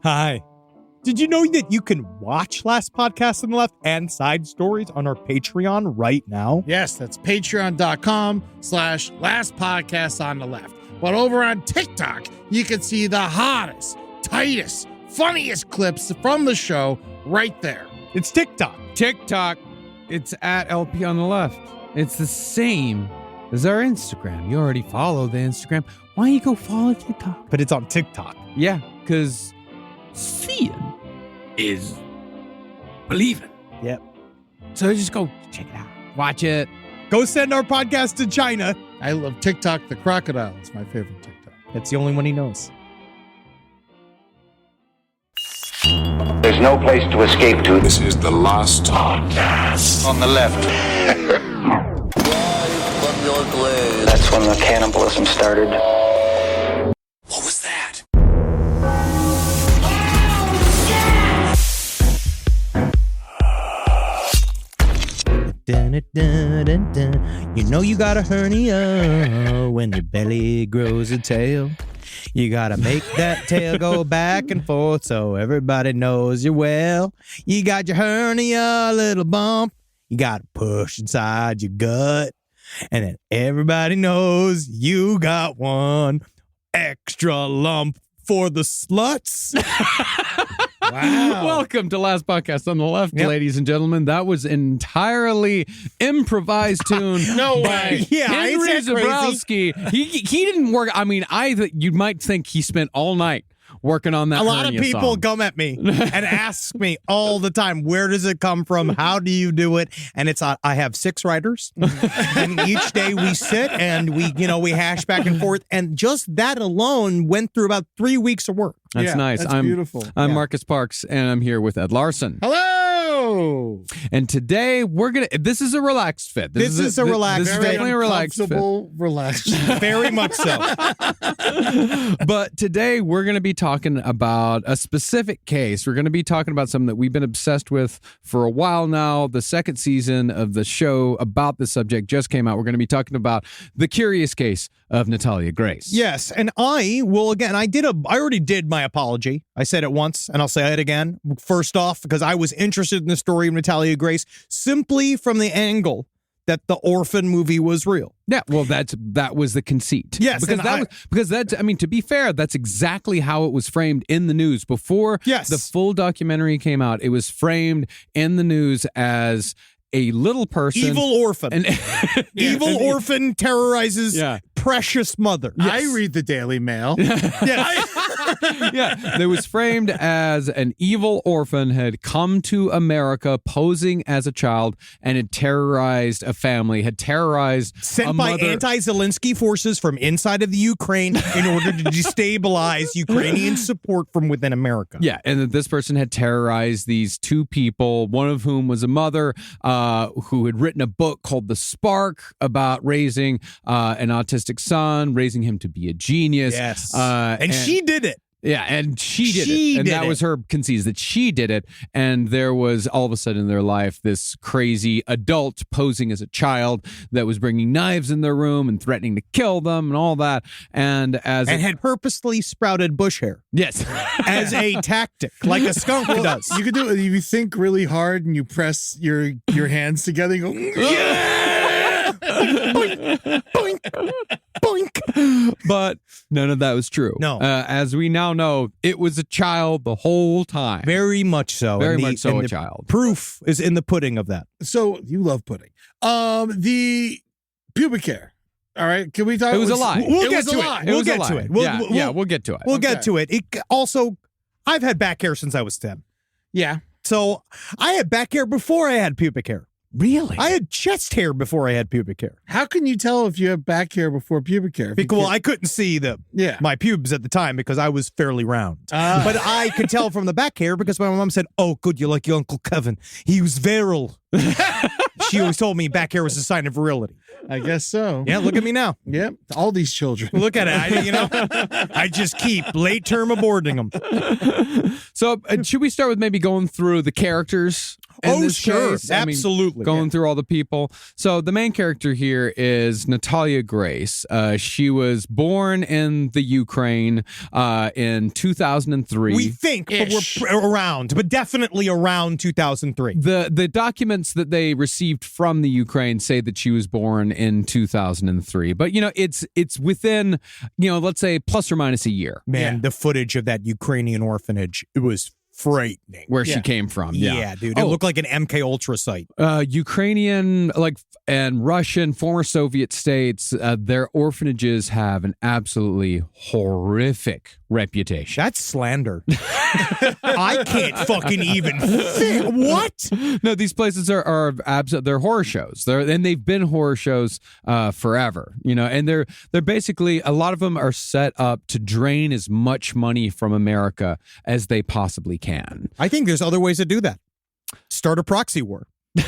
Hi. Did you know that you can watch Last Podcast on the Left and side stories on our Patreon right now? Yes, that's patreon.com/Last Podcast on the Left. But over on TikTok, you can see the hottest, tightest, funniest clips from the show right there. It's TikTok. TikTok, it's at LP on the Left. It's the same as our Instagram. You already follow the Instagram. Why don't you go follow TikTok? But it's on TikTok. Yeah, because seeing is believing. Yep. So just go check it out. Watch it. Go send our podcast to China. I love TikTok the crocodile. It's my favorite TikTok. That's the only one he knows. There's no place to escape to. This is the Last Podcast On the Left. That's when the cannibalism started. What was that? Dun, dun, dun, dun. You know you got a hernia when your belly grows a tail. You gotta make that tail go back and forth so everybody knows you're well. You got your hernia, little bump. You gotta push inside your gut. And then everybody knows you got one extra lump for the sluts. Wow. Welcome to Last Podcast on the Left, ladies and gentlemen. That was an entirely improvised tune. No way. Yeah, Henry ain't that crazy? Zabrowski. He didn't work. I mean, you might think he spent all night working on that. A lot of hernia people song. come at me and ask me all the time, where does it come from? How do you do it? And it's I have 6 writers, and each day we sit and we hash back and forth, and just that alone went through about 3 weeks of work. That's Yeah, nice. that's I'm beautiful. I'm Yeah. Marcus Parks, and I'm here with Ed Larson. Hello. And today we're gonna. This is a relaxed fit. This is a relaxed This is fit. definitely a relaxed fit. Comfortable, relaxed. Very much so. But today we're going to be talking about a specific case. We're going to be talking about something that we've been obsessed with for a while now. The second season of the show about the subject just came out. We're going to be talking about the curious case of Natalia Grace. Yes, and I already did my apology. I said it once, and I'll say it again. First off, because I was interested in the story of Natalia Grace simply from the angle that the Orphan movie was real. Yeah, well, that was the conceit. Yes, because that's I mean, to be fair, that's exactly how it was framed in the news before Yes. the full documentary came out. It was framed in the news as a little person, Evil orphan. and Evil orphan terrorizes precious mother. I read the Daily Mail. yeah, it was framed as an evil orphan had come to America posing as a child and had terrorized a family, had terrorized Sent a by mother. anti-Zelensky forces from inside of the Ukraine in order to destabilize Ukrainian support from within America. Yeah, and that this person had terrorized these 2 people, one of whom was a mother who had written a book called The Spark about raising an autistic son, raising him to be a genius. Yes. And she did it. Yeah, and she did She it. And did that it. was her conceit, that she did it. And there was all of a sudden in their life this crazy adult posing as a child that was bringing knives in their room and threatening to kill them and all that. And had purposely sprouted bush hair yes. as a tactic, like a skunk does. You could do it. You think really hard and you press your hands together. You go, yeah! Boink, boink, boink. But none of that was true. No. As we now know, it was a child the whole time. Very much so. Very And much so and a the child. Proof is in the pudding of that. So you love pudding. The pubic hair. All right. Can we talk? It was a lie. We'll It get was a to lie. it. We'll was a get to lie. it. We'll get to it. We'll Okay. get to it. Also, I've had back hair since I was 10. Yeah. So I had back hair before I had pubic hair. Really? I had chest hair before I had pubic hair. How can you tell if you have back hair before pubic hair? Because, well, I couldn't see my pubes at the time because I was fairly round. But I could tell from the back hair because my mom said, "Oh, good, you like your Uncle Kevin. He was virile." She always told me back hair was a sign of virility. I guess so. Yeah, look at me now. Yep. All these children. Look at it. I just keep late term aborting them. So should we start with maybe going through the characters in this sure. case. I mean, Absolutely. going through all the people. So the main character here is Natalia Grace. She was born in the Ukraine in 2003. We think, but we're around, but definitely around 2003. The documents that they received from the Ukraine say that she was born in 2003. But, it's within, let's say plus or minus a year. Man, the footage of that Ukrainian orphanage, it was frightening. Where she came from. Yeah, dude. It looked like an MK Ultra site. Ukrainian, and Russian, former Soviet states, their orphanages have an absolutely horrific reputation. That's slander. I can't fucking even what? No, these places are they're horror shows. They've been horror shows forever, and they're basically, a lot of them are set up to drain as much money from America as they possibly can. I think there's other ways to do that. Start a proxy war. Have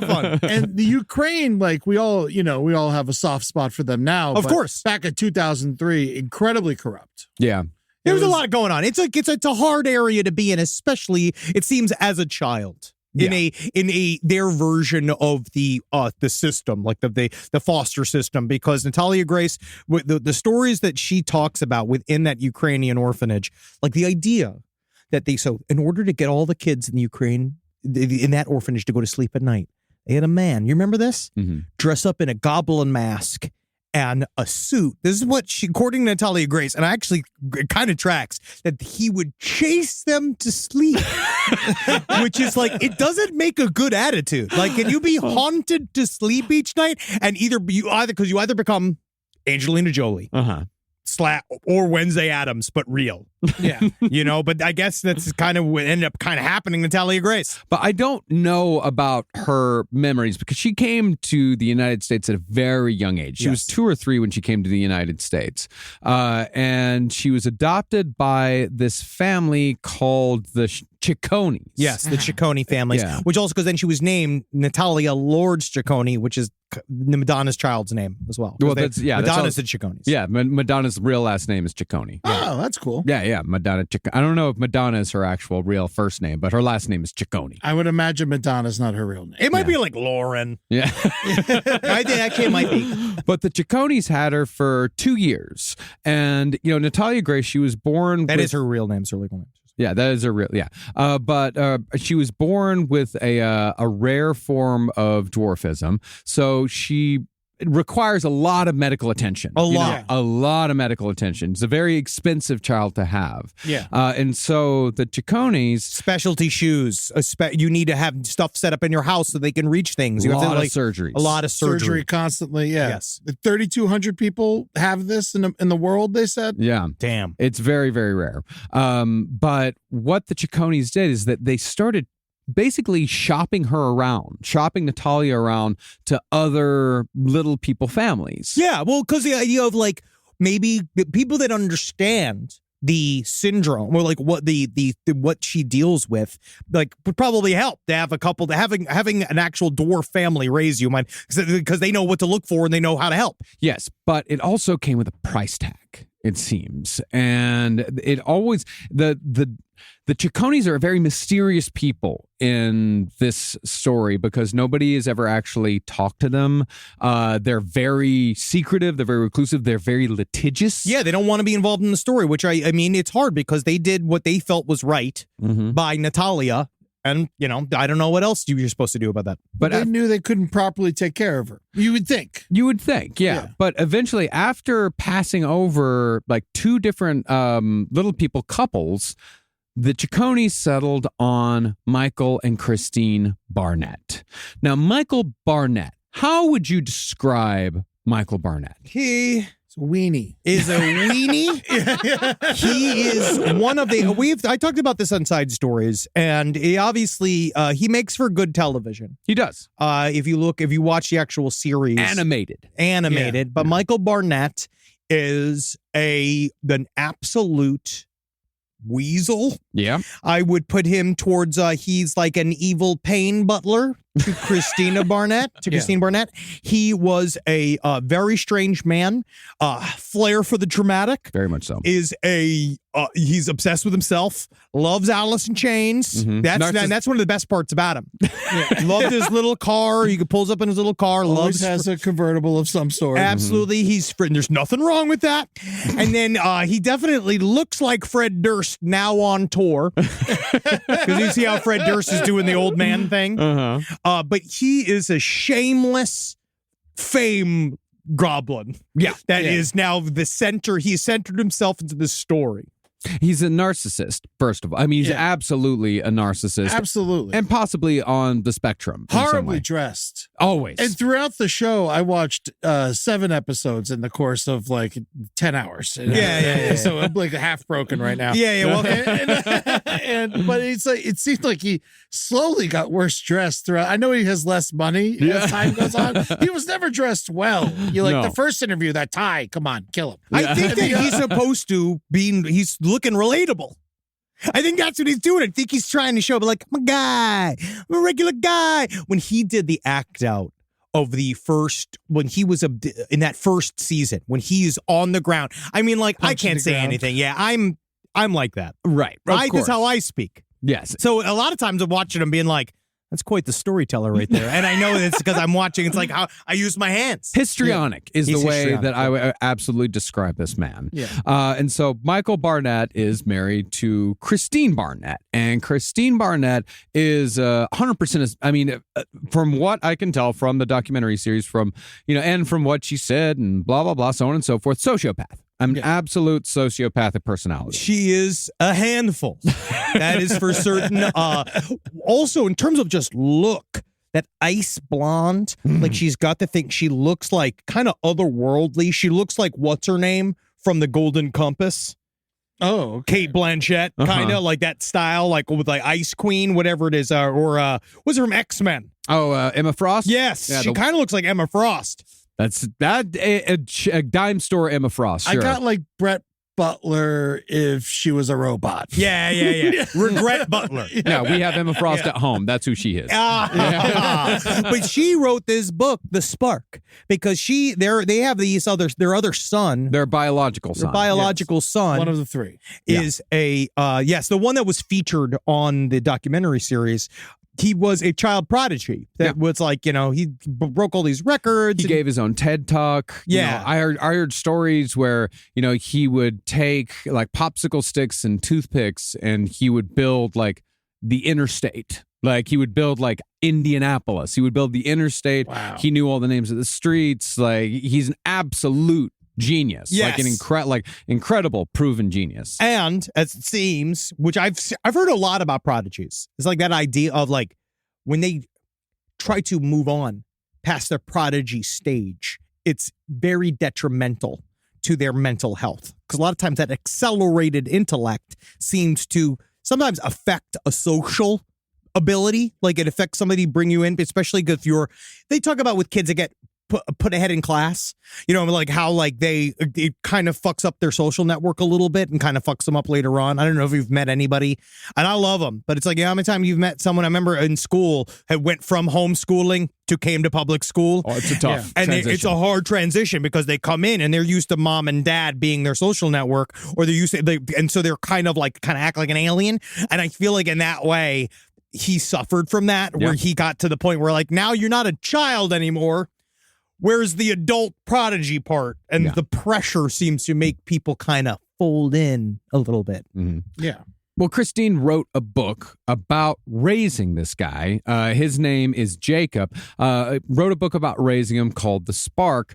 fun. And the Ukraine, we all have a soft spot for them now. Of but course. Back in 2003, incredibly corrupt. Yeah. There's a lot going on. It's a hard area to be in, especially it seems as a child. In their version of the system, like the foster system, because Natalia Grace, the stories that she talks about within that Ukrainian orphanage, like the idea that in order to get all the kids in the Ukraine in that orphanage to go to sleep at night, they had a man. You remember this? Mm-hmm. Dress up in a goblin mask and a suit. This is what according to Natalia Grace, and actually it kind of tracks, that he would chase them to sleep. Which is it doesn't make a good attitude. Can you be haunted to sleep each night? And you either become Angelina Jolie. Or Wednesday Addams, but real. Yeah. But I guess that's kind of what ended up happening to Natalia Grace. But I don't know about her memories because she came to the United States at a very young age. She was 2 or 3 when she came to the United States. And she was adopted by this family called the Cicconis. Yes, the Ciccone families. Yeah. Which also, because then she was named Natalia Lord Ciccone, which is Madonna's child's name as well. Well, Madonna's the Cicconis. Yeah, Madonna's real last name is Ciccone. Oh, that's cool. Yeah, Madonna Ciccone. I don't know if Madonna is her actual real first name, but her last name is Ciccone. I would imagine Madonna's not her real name. It might be like Lauren. Yeah. I think actually it might be. But the Cicconis had her for 2 years. And, Natalia Grace, she was born That is her real name, her legal name. Yeah, that is a real, but she was born with a rare form of dwarfism. So it requires a lot of medical attention. A lot of medical attention. It's a very expensive child to have. Yeah. And so the Cicconis... Specialty shoes. You need to have stuff set up in your house so they can reach things. A lot of surgeries. A lot of surgery. Constantly, yeah. Yes. 3,200 people have this in the world, they said? Yeah. Damn. It's very, very rare. But what the Cicconis did is that they started basically shopping Natalia around to other little people families. Yeah, well, because the idea of maybe people that understand the syndrome or what what she deals with would probably help to have a couple having an actual dwarf family raise you, because they know what to look for and they know how to help. Yes, but it also came with a price tag, it seems, and it always the Cicconis are a very mysterious people in this story because nobody has ever actually talked to them. They're very secretive. They're very reclusive. They're very litigious. Yeah, they don't want to be involved in the story, which I mean, it's hard because they did what they felt was right by Natalia. And, I don't know what else you're supposed to do about that. But they knew they couldn't properly take care of her. You would think. Yeah. But eventually, after passing over 2 different little people couples, the Cicconis settled on Michael and Christine Barnett. Now, Michael Barnett, how would you describe Michael Barnett? He is a weenie. He is one of the... I talked about this on Side Stories, and he obviously he makes for good television. He does. If you watch the actual series, animated. Yeah. But Michael Barnett is an absolute weasel. Yeah. I would put him towards he's like an evil pain butler. to Christina Barnett, Christine Barnett. He was a very strange man, flair for the dramatic. Very much so. He's obsessed with himself, loves Alice in Chains. Mhm. That's one of the best parts about him. Loved his little car. He pulls up in his little car. Always has a convertible of some sort. Absolutely. There's nothing wrong with that. And then he definitely looks like Fred Durst now on tour. Because you see how Fred Durst is doing the old man thing. Uh-huh. But he is a shameless fame goblin. Yeah. That is now the center. He centered himself into this story. He's a narcissist, first of all. I mean, he's absolutely a narcissist. Absolutely. And possibly on the spectrum. in some Horribly way. dressed. Always. And throughout the show, I watched 7 episodes in the course of like 10 hours. Yeah. So I'm like half broken right now. Yeah. Well, But it's like it seems like he slowly got worse dressed throughout. I know he has less money as time goes on. He was never dressed well. The first interview, that tie, come on, kill him. I think that he's supposed to be. He's looking relatable. I think that's what he's doing. I think he's trying to show, like, I'm a guy. I'm a regular guy. When he did the act out of when he was in that first season, when he's on the ground, I mean, like, I can't say anything. Yeah, I'm like that. Right. That's how I speak. Yes. So a lot of times I'm watching him being like, that's quite the storyteller right there. And I know it's because I'm watching. It's like how I use my hands. Histrionic is He's the way histrionic, that I would absolutely describe this man. Yeah. And so Michael Barnett is married to Christine Barnett. And Christine Barnett is 100%, from what I can tell from the documentary series, and from what she said and blah, blah, blah, so on and so forth, sociopath. I'm an absolute sociopathic personality. She is a handful. That is for certain. Also, in terms of just look, that ice blonde, like she's got the thing. She looks like kind of otherworldly. She looks like what's her name from the Golden Compass. Oh, okay. Kate Blanchett, kind of like that style, like with like Ice Queen, whatever it is, or was her from X-Men? Oh, Emma Frost? Yes, Yeah, she kind of looks like Emma Frost. That's a dime store Emma Frost. Sure. I got like Brett Butler if she was a robot. Yeah. Regret Butler. Yeah, we have Emma Frost at home. That's who she is. But she wrote this book, The Spark, because they have their other son. Their biological son. Their biological son. One of the 3. Is the one that was featured on the documentary series. He was a child prodigy that was like, he broke all these records. He gave his own TED talk. Yeah. I heard stories where, he would take like popsicle sticks and toothpicks and he would build like the interstate. Like he would build like Indianapolis. He would build the interstate. Wow. He knew all the names of the streets. Like he's an absolute genius. Yes. Like an incredible proven genius. And as it seems, which I've heard a lot about prodigies. It's like that idea of like when they try to move on past their prodigy stage, it's very detrimental to their mental health. Because a lot of times that accelerated intellect seems to sometimes affect a social ability. Like it affects somebody, bring you in, especially if they talk about with kids that get put ahead in class, like how like it kind of fucks up their social network a little bit and kind of fucks them up later on. I don't know if you've met anybody, and I love them, but it's like, how many times you've met someone? I remember in school had went from homeschooling to came to public school. Oh, it's a tough and transition. it's a hard transition because they come in and they're used to mom and dad being their social network, or they're used to, and so they're kind of act like an alien. And I feel like in that way he suffered from that, where he got to the point where like, now you're not a child anymore. Where's the adult prodigy part? And the pressure seems to make people kind of fold in a little bit. Mm-hmm. Yeah. Well, Christine wrote a book about raising this guy. His name is Jacob. Wrote a book about raising him called The Spark,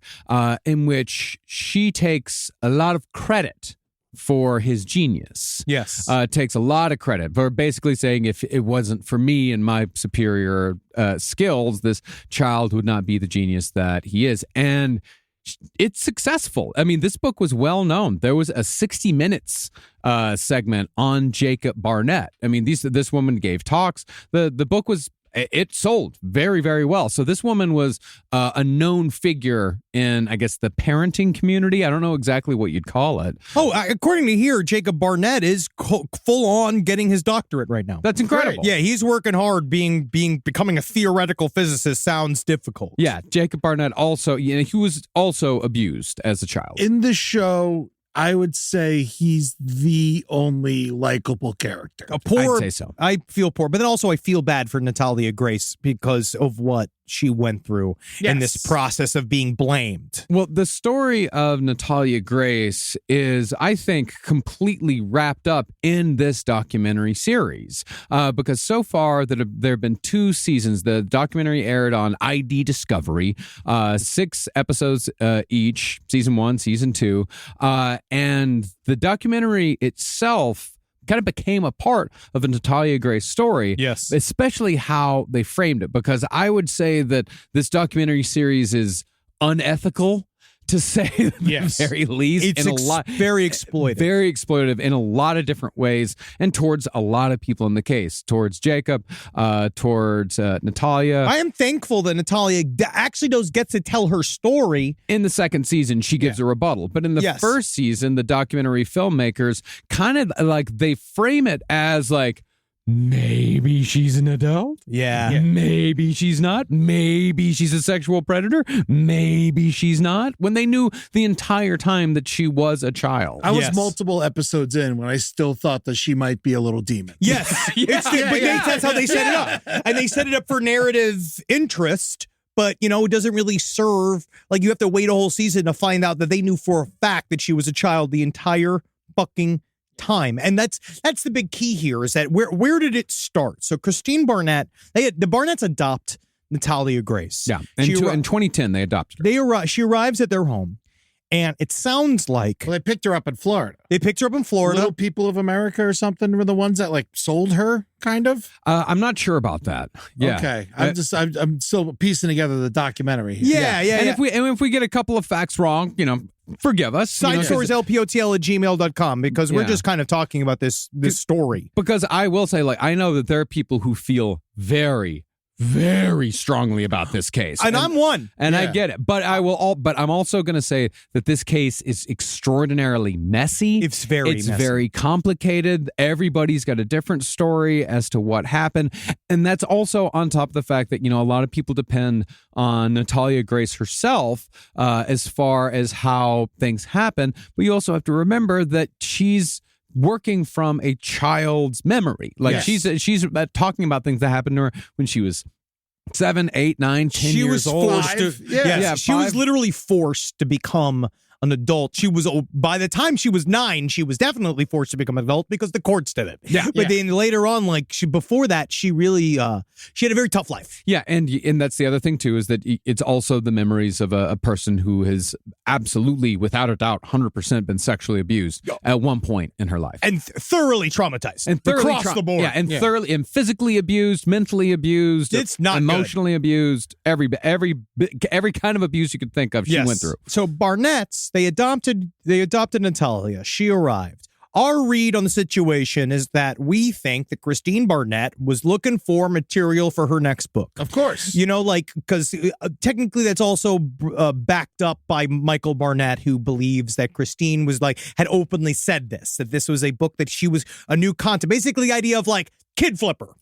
in which she takes a lot of credit for his genius. Yes. Takes a lot of credit for basically saying if it wasn't for me and my superior skills, this child would not be the genius that he is. And it's successful. I mean, this book was well known. There was a 60 Minutes segment on Jacob Barnett. I mean, this woman gave talks. The book was it sold very, very well. So this woman was a known figure in, I guess, the parenting community. I don't know exactly what you'd call it. Oh, according to here, Jacob Barnett is full on getting his doctorate right now. That's incredible. Yeah, he's working hard. Becoming a theoretical physicist sounds difficult. Yeah, Jacob Barnett also, he was also abused as a child. In the show, I would say he's the only likable character. I'd say so. I feel poor, but then also I feel bad for Natalia Grace because of what she went through in this process of being blamed. Well, the story of Natalia Grace is, I think, completely wrapped up in this documentary series because so far there have been 2 seasons. The documentary aired on ID Discovery, 6 episodes each, season 1, season 2, and the documentary itself kind of became a part of the Natalia Grace story. Yes. Especially how they framed it, because I would say that this documentary series is unethical, to say the very least. It's very exploitive. Very exploitive in a lot of different ways, and towards a lot of people in the case, towards Jacob, towards Natalia. I am thankful that Natalia actually gets to tell her story. In the second season, she gives a rebuttal. But in the first season, the documentary filmmakers kind of they frame it as maybe she's an adult. Yeah. Maybe she's not. Maybe she's a sexual predator. Maybe she's not. When they knew the entire time that she was a child. I was multiple episodes in when I still thought that she might be a little demon. Yes. That's how they set it up. And they set it up for narrative interest. But, it doesn't really serve. You have to wait a whole season to find out that they knew for a fact that she was a child the entire fucking time. And that's the big key here, is that where did it start? So Christine Barnett, the Barnetts adopt Natalia Grace. Yeah. In 2010, they adopted her. She arrives at their home, and it sounds like they picked her up in Florida. They picked her up in Florida. Little People of America or something were the ones that sold her, kind of. I'm not sure about that. Yeah. Okay. I'm still piecing together the documentary here. Yeah. And if we get a couple of facts wrong, forgive us. SideStoriesLPOTL@gmail.com, because we're just kind of talking about this story. Because I will say, I know that there are people who feel very, very strongly about this case. And I'm one. And I get it. But I'm also going to say that this case is extraordinarily messy. It's messy. Very complicated. Everybody's got a different story as to what happened. And that's also on top of the fact that, a lot of people depend on Natalia Grace herself as far as how things happen. But you also have to remember that she's working from a child's memory. She's talking about things that happened to her when she was 7, 8, 9, 10 years old. She was literally forced to become an adult. By the time she was 9, she was definitely forced to become an adult because the courts did it. Yeah. But then later on, before that, she really she had a very tough life. Yeah, and that's the other thing too, is that it's also the memories of a person who has absolutely, without a doubt, 100% been sexually abused at one point in her life, and thougly traumatized, and across the board. Yeah, and thoroughly and physically abused, mentally abused. It's not emotionally abused. Every kind of abuse you could think of, she went through. So Barnett's. They adopted Natalia. She arrived. Our read on the situation is that we think that Christine Barnett was looking for material for her next book. Of course. Because technically that's also backed up by Michael Barnett, who believes that Christine had openly said that this was a book that she was a new content. Basically the idea of kid flipper.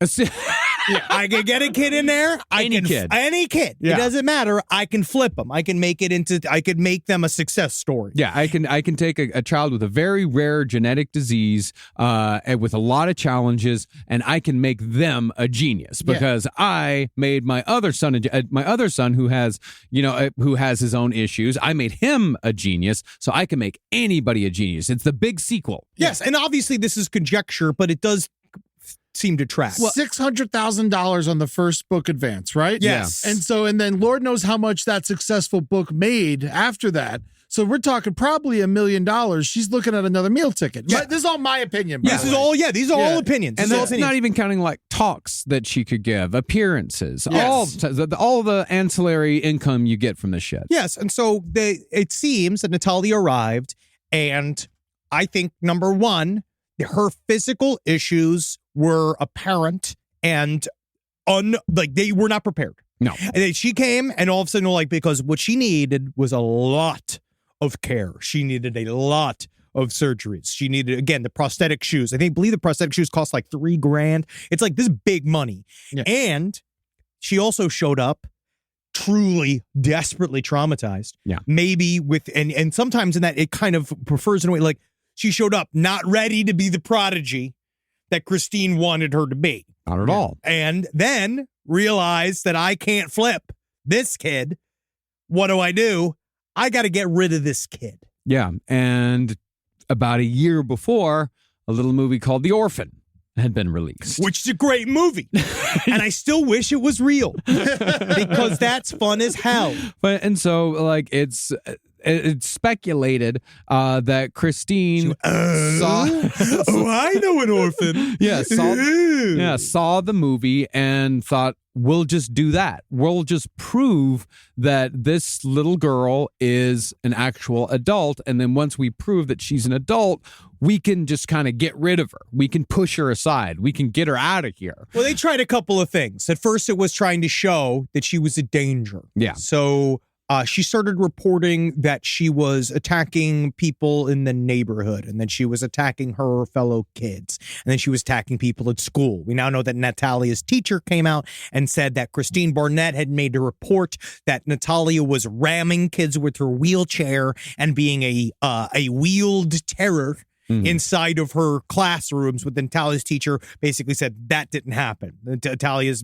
I can get a kid in there. Any kid. Yeah. It doesn't matter. I can flip them. I can make them a success story. Yeah, I can take a child with a very rare genetic disease, and with a lot of challenges, and I can make them a genius because I made my other son who has his own issues. I made him a genius, so I can make anybody a genius. It's the big sequel. Yes, and obviously this is conjecture, but it does seem to track. Well, $600,000 on the first book advance, right? Yes. And then Lord knows how much that successful book made after that. So we're talking probably $1 million. She's looking at another meal ticket. Yeah. This is all my opinion. These are all opinions. And that's not even counting talks that she could give, appearances, all the ancillary income you get from this shit. Yes. And so it seems that Natalia arrived, and I think number one, her physical issues were apparent and they were not prepared. No. And then she came, and all of a sudden, like, because what she needed was a lot of care. She needed a lot of surgeries. She needed, again, the prosthetic shoes. Believe the prosthetic shoes cost like $3,000. It's like this big money. Yeah. And she also showed up truly, desperately traumatized. Yeah. Maybe with, and sometimes in that, it kind of prefers in a way, like, she showed up not ready to be the prodigy that Christine wanted her to be. Not at all. And then realized that I can't flip this kid. What do? I got to get rid of this kid. Yeah. And about a year before, a little movie called The Orphan had been released. Which is a great movie. And I still wish it was real because that's fun as hell. And so, like, it's speculated that Christine saw. Oh, I know an orphan. Saw the movie and thought, we'll just do that. We'll just prove that this little girl is an actual adult. And then once we prove that she's an adult, we can just kind of get rid of her. We can push her aside. We can get her out of here. Well, they tried a couple of things. At first, it was trying to show that she was a danger. Yeah. So she started reporting that she was attacking people in the neighborhood, and then she was attacking her fellow kids, and then she was attacking people at school. We now know that Natalia's teacher came out and said that Christine Barnett had made a report that Natalia was ramming kids with her wheelchair and being a wheeled terror inside of her classrooms, with Natalia's teacher basically said that didn't happen. Natalia's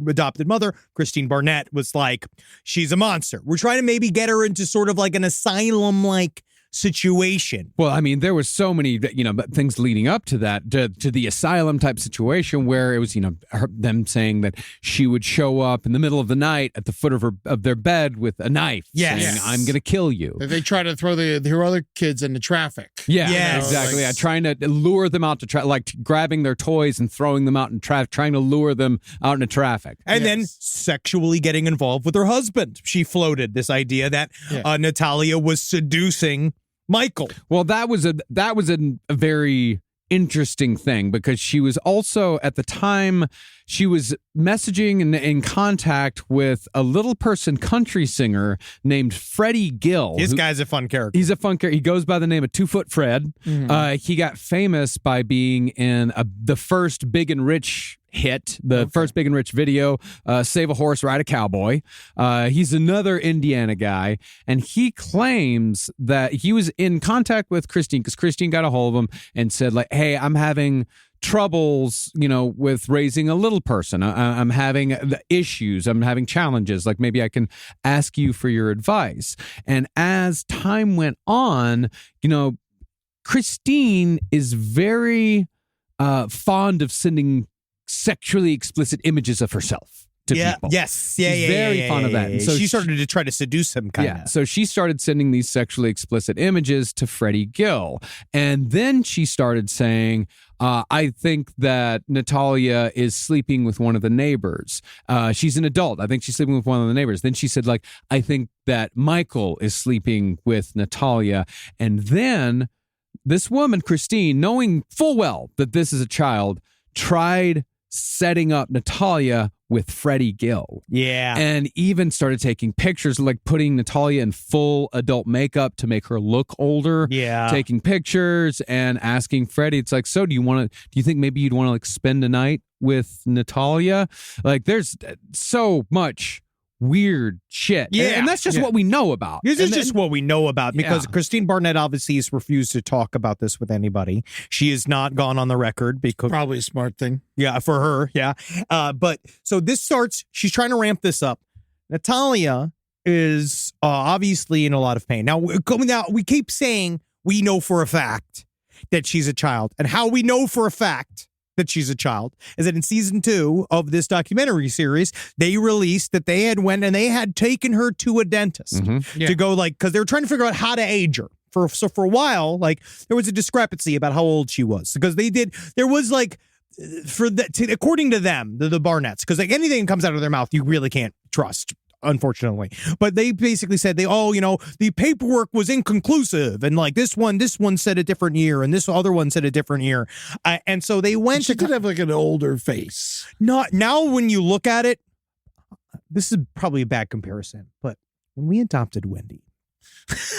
adopted mother, Christine Barnett, was like, she's a monster. We're trying to maybe get her into sort of like an asylum-like situation. Well, I mean, there was so many, things leading up to that, to the asylum type situation where it was, them saying that she would show up in the middle of the night at the foot of their bed with a knife, saying, I'm going to kill you. They try to throw her other kids into traffic. Yeah, Yes. exactly. Trying to lure them out to like grabbing their toys and throwing them out in traffic, trying to lure them out into traffic. And then sexually getting involved with her husband. She floated this idea that Natalia was seducing Michael. Well, that was a very interesting thing, because she was also, at the time, she was messaging and in contact with a little person country singer named Freddie Gill. This guy's a fun character. He's a fun character. He goes by the name of 2 Foot Fred. Mm-hmm. He got famous by being in the first Big and Rich hit, first Big and Rich video, Save a Horse, Ride a Cowboy. He's another Indiana guy, and he claims that he was in contact with Christine because Christine got a hold of him and said, like, hey, I'm having troubles, with raising a little person. I'm having issues. I'm having challenges. Like, maybe I can ask you for your advice. And as time went on, Christine is very fond of sending sexually explicit images of herself to people. Yes. She's very fond of that. And So she started to try to seduce him, kind of. Yeah. So she started sending these sexually explicit images to Freddie Gill. And then she started saying, I think that Natalia is sleeping with one of the neighbors. She's an adult. I think she's sleeping with one of the neighbors. Then she said, like, I think that Michael is sleeping with Natalia. And then this woman, Christine, knowing full well that this is a child, tried setting up Natalia with Freddie Gill. Yeah. And even started taking pictures, like putting Natalia in full adult makeup to make her look older. Yeah. Taking pictures and asking Freddie, it's like, so do you think maybe you'd want to like spend a night with Natalia? Like, there's so much weird shit. Yeah. And that's just what we know about. This is And just what we know about, because Yeah. Christine Barnett obviously has refused to talk about this with anybody. She has not gone on the record because, Probably a smart thing. yeah, for her, yeah. But so this starts, she's trying to ramp this up. Natalia is obviously in a lot of pain. Now, we keep saying we know for a fact that she's a child, and how we know for a fact that she's a child is that in season 2 of this documentary series, they released that they had taken her to a dentist to go, like, because they were trying to figure out how to age her. So for a while, like, there was a discrepancy about how old she was, because there was like, according to them, the Barnetts, because like anything that comes out of their mouth, you really can't trust unfortunately. But they basically said the paperwork was inconclusive, and like this one said a different year, and this other one said a different year, and so they went. She could have like an older face. Not now when you look at it. This is probably a bad comparison, but when we adopted Wendy,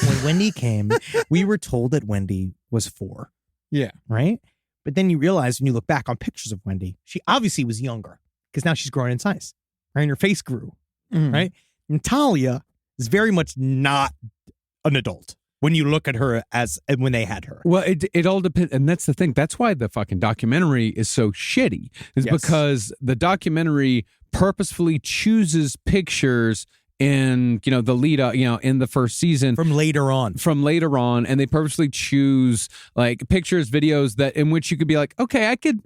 when Wendy came, we were told that Wendy was 4. Yeah. Right? But then you realize when you look back on pictures of Wendy, she obviously was younger because now she's growing in size. Right? And her face grew. Mm. Right? Natalia is very much not an adult when you look at her as when they had her. Well, it all depends. And that's the thing. That's why the fucking documentary is so shitty, is because the documentary purposefully chooses pictures in the lead up, in the first season from later on, and they purposely choose like pictures, videos that in which you could be like, okay, I could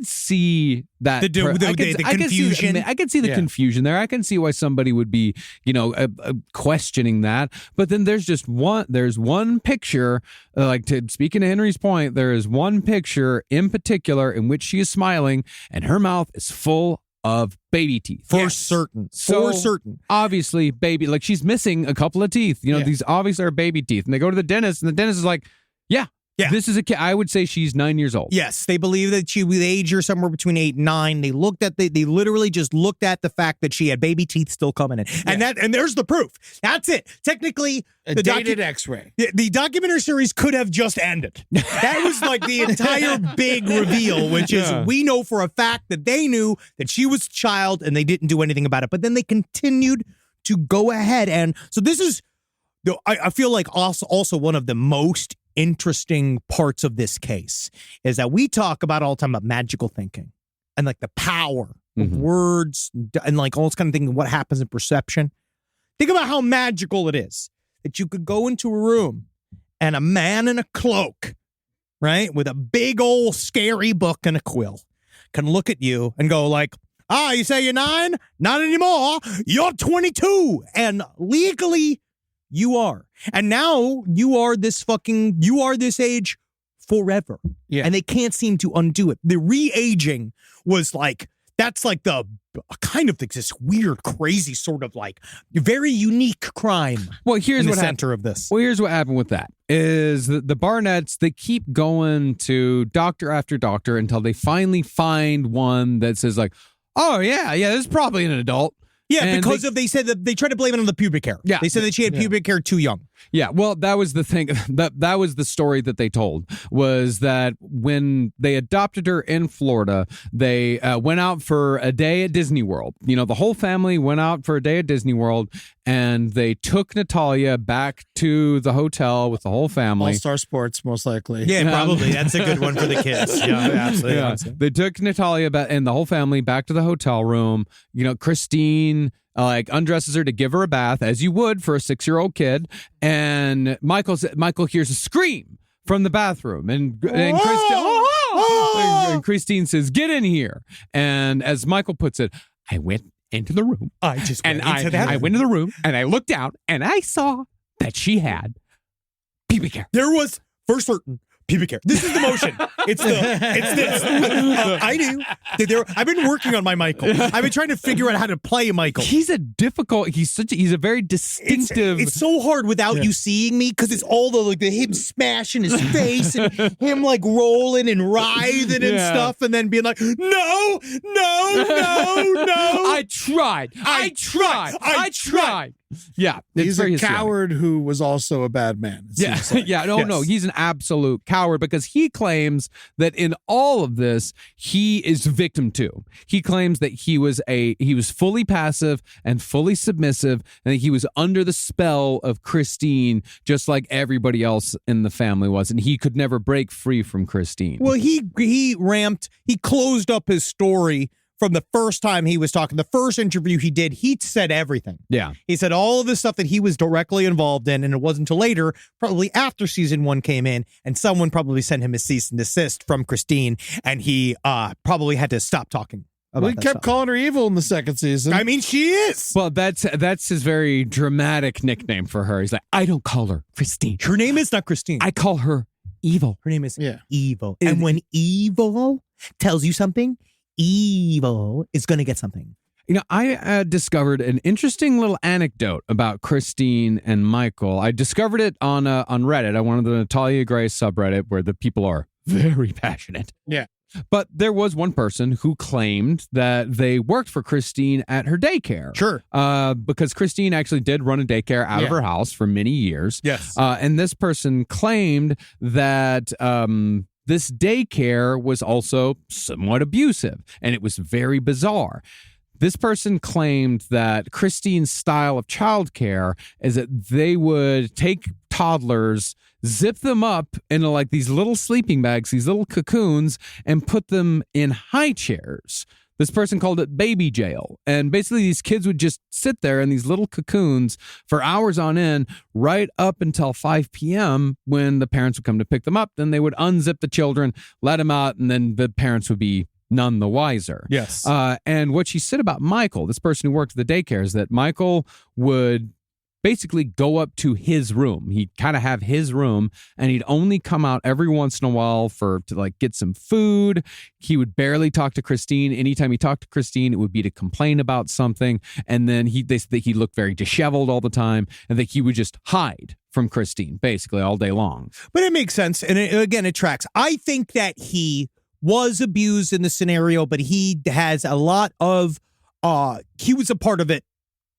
see that the confusion. I could see the confusion there. I can see why somebody would be, questioning that. But then there's one picture, speaking to Henry's point, there is one picture in particular in which she is smiling and her mouth is full of baby teeth. For certain. Obviously, baby, like she's missing a couple of teeth. These obviously are baby teeth. And they go to the dentist, and the dentist is like, yeah. This is a kid. I would say she's 9 years old. Yes, they believe that she would age her somewhere between 8 and 9. They literally just looked at the fact that she had baby teeth still coming in, and there's the proof. That's it. Technically, the dated X-ray. The documentary series could have just ended. That was like the entire big reveal, which is we know for a fact that they knew that she was a child and they didn't do anything about it. But then they continued to go ahead, and so this is. I feel like also one of the most interesting parts of this case is that we talk about all the time about magical thinking and like the power of words and like all this kind of thing and what happens in perception. Think about how magical it is that you could go into a room and a man in a cloak, right, with a big old scary book and a quill can look at you and go like, you say you're 9? Not anymore. You're 22. And legally, you are. And now you are this age forever. Yeah. And they can't seem to undo it. The re-aging was like, that's like the kind of this weird, crazy sort of like very unique crime. Well, here's in the what center of this. Well, here's what happened with that is the Barnetts, they keep going to doctor after doctor until they finally find one that says like, oh yeah, this is probably an adult. Yeah, and because they said that they tried to blame it on the pubic hair. Yeah. They said that she had pubic hair too young. Yeah, well, that was the thing. That was the story that they told, was that when they adopted her in Florida, they went out for a day at Disney World. The whole family went out for a day at Disney World, and they took Natalia back to the hotel with the whole family. All-Star Sports, most likely. Yeah, probably. That's a good one for the kids. Yeah, absolutely. Yeah. They took Natalia and the whole family back to the hotel room. Christine undresses her to give her a bath, as you would for a 6-year-old kid. And Michael hears a scream from the bathroom, and Christine says, "Get in here." And as Michael puts it, I went into the room. I went into the room and I looked out and I saw that she had pubic hair. There was, for certain, pubic hair. This is the motion. It's this. I do. I've been working on my Michael. I've been trying to figure out how to play Michael. He's a very distinctive. It's so hard without you seeing me because it's all the him smashing his face and him like rolling and writhing and stuff, and then being like, no. I tried. Yeah, he's a coward who was also a bad man. Yeah, no, he's an absolute coward because he claims that in all of this he is victim too. He claims that he was fully passive and fully submissive, and that he was under the spell of Christine, just like everybody else in the family was, and he could never break free from Christine. Well, he closed up his story. From the first time he was talking, the first interview he did, he said everything. Yeah. He said all of the stuff that he was directly involved in, and it wasn't until later, probably after season 1 came in, and someone probably sent him a cease and desist from Christine, and he probably had to stop talking about that. We kept calling her evil in the second season. I mean, she is. Well, that's his very dramatic nickname for her. He's like, I don't call her Christine. Her name is not Christine. I call her evil. Her name is Evil. And when evil tells you something, evil is going to get something. I discovered an interesting little anecdote about Christine and Michael. I discovered it on Reddit. I wanted the Natalia Grace subreddit where the people are very passionate. Yeah. But there was one person who claimed that they worked for Christine at her daycare. Sure. Because Christine actually did run a daycare out of her house for many years. Yes. And this person claimed that this daycare was also somewhat abusive, and it was very bizarre. This person claimed that Christine's style of childcare is that they would take toddlers, zip them up into like these little sleeping bags, these little cocoons, and put them in high chairs. This person called it baby jail. And basically these kids would just sit there in these little cocoons for hours on end, right up until 5 p.m. when the parents would come to pick them up. Then they would unzip the children, let them out, and then the parents would be none the wiser. Yes. And what she said about Michael, this person who worked at the daycare, is that Michael would basically go up to his room. He'd kind of have his room, and he'd only come out every once in a while to like get some food. He would barely talk to Christine. Anytime he talked to Christine, it would be to complain about something. And then he looked very disheveled all the time, and that he would just hide from Christine basically all day long. But it makes sense. And it tracks. I think that he was abused in the scenario, but he has a lot of, he was a part of it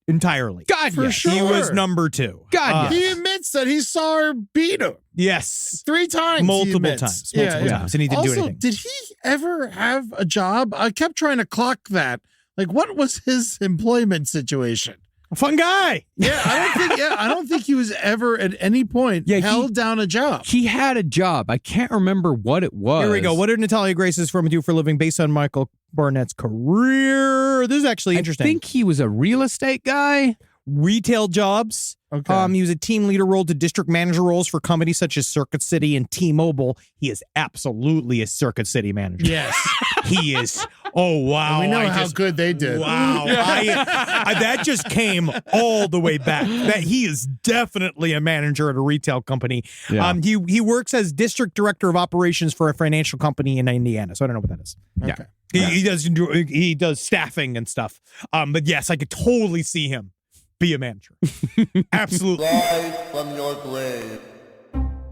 entirely. God, For yes. sure. He was number two. God, yes. He admits that he saw her beat him Yes. 3 times. Multiple times. Multiple times. And he didn't do Also, anything. did he ever have a job? I kept trying to clock that. Like, what was his employment situation? A fun guy. I don't think he was ever at any point held down a job. He had a job. I can't remember what it was. Here we go. What did Natalia Grace's firm do for a living based on Michael Barnett's career? This is actually interesting. I think he was a real estate guy. Retail jobs. Okay. He was a team leader role to district manager roles for companies such as Circuit City and T-Mobile. He is absolutely a Circuit City manager. Yes. He is. Oh, wow. We know how good they did. Wow. That just came all the way back. That he is definitely a manager at a retail company. Yeah. He works as district director of operations for a financial company in Indiana. So I don't know what that is. Okay. He does staffing and stuff. But yes, I could totally see him be a manager. Absolutely. Rise from your grave.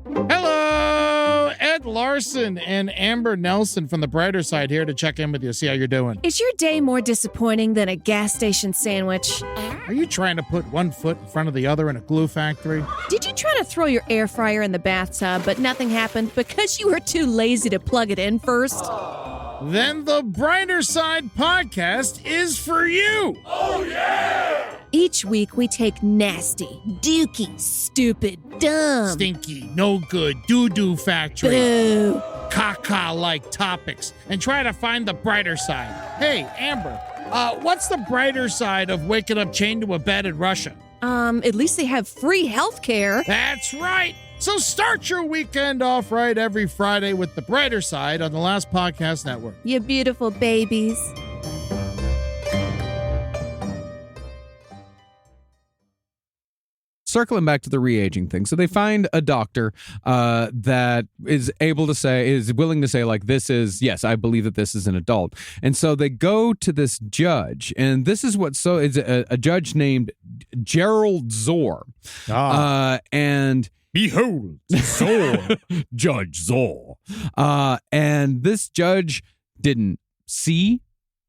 Hello, Ed Larson and Amber Nelson from the brighter side here to check in with you, see how you're doing. Is your day more disappointing than a gas station sandwich? Are you trying to put one foot in front of the other in a glue factory? Did you try to throw your air fryer in the bathtub, but nothing happened because you were too lazy to plug it in first? Then the Brighter Side podcast is for you. Each week we take nasty, dookie, stupid, dumb, Stinky, no good, doo-doo factory, boo. caca-like topics and try to find the brighter side. Hey, Amber, what's the brighter side of waking up chained to a bed in Russia? At least they have free health care. That's right. So start your weekend off right every Friday with the brighter side on the Last Podcast Network. You beautiful babies. Circling back to the re-aging thing. So they find a doctor that is willing to say, like, this is, yes, I believe that this is an adult. And so they go to this judge, and this is it's a judge named Gerald Zor. And behold, Zor, Judge Zor. And this judge didn't see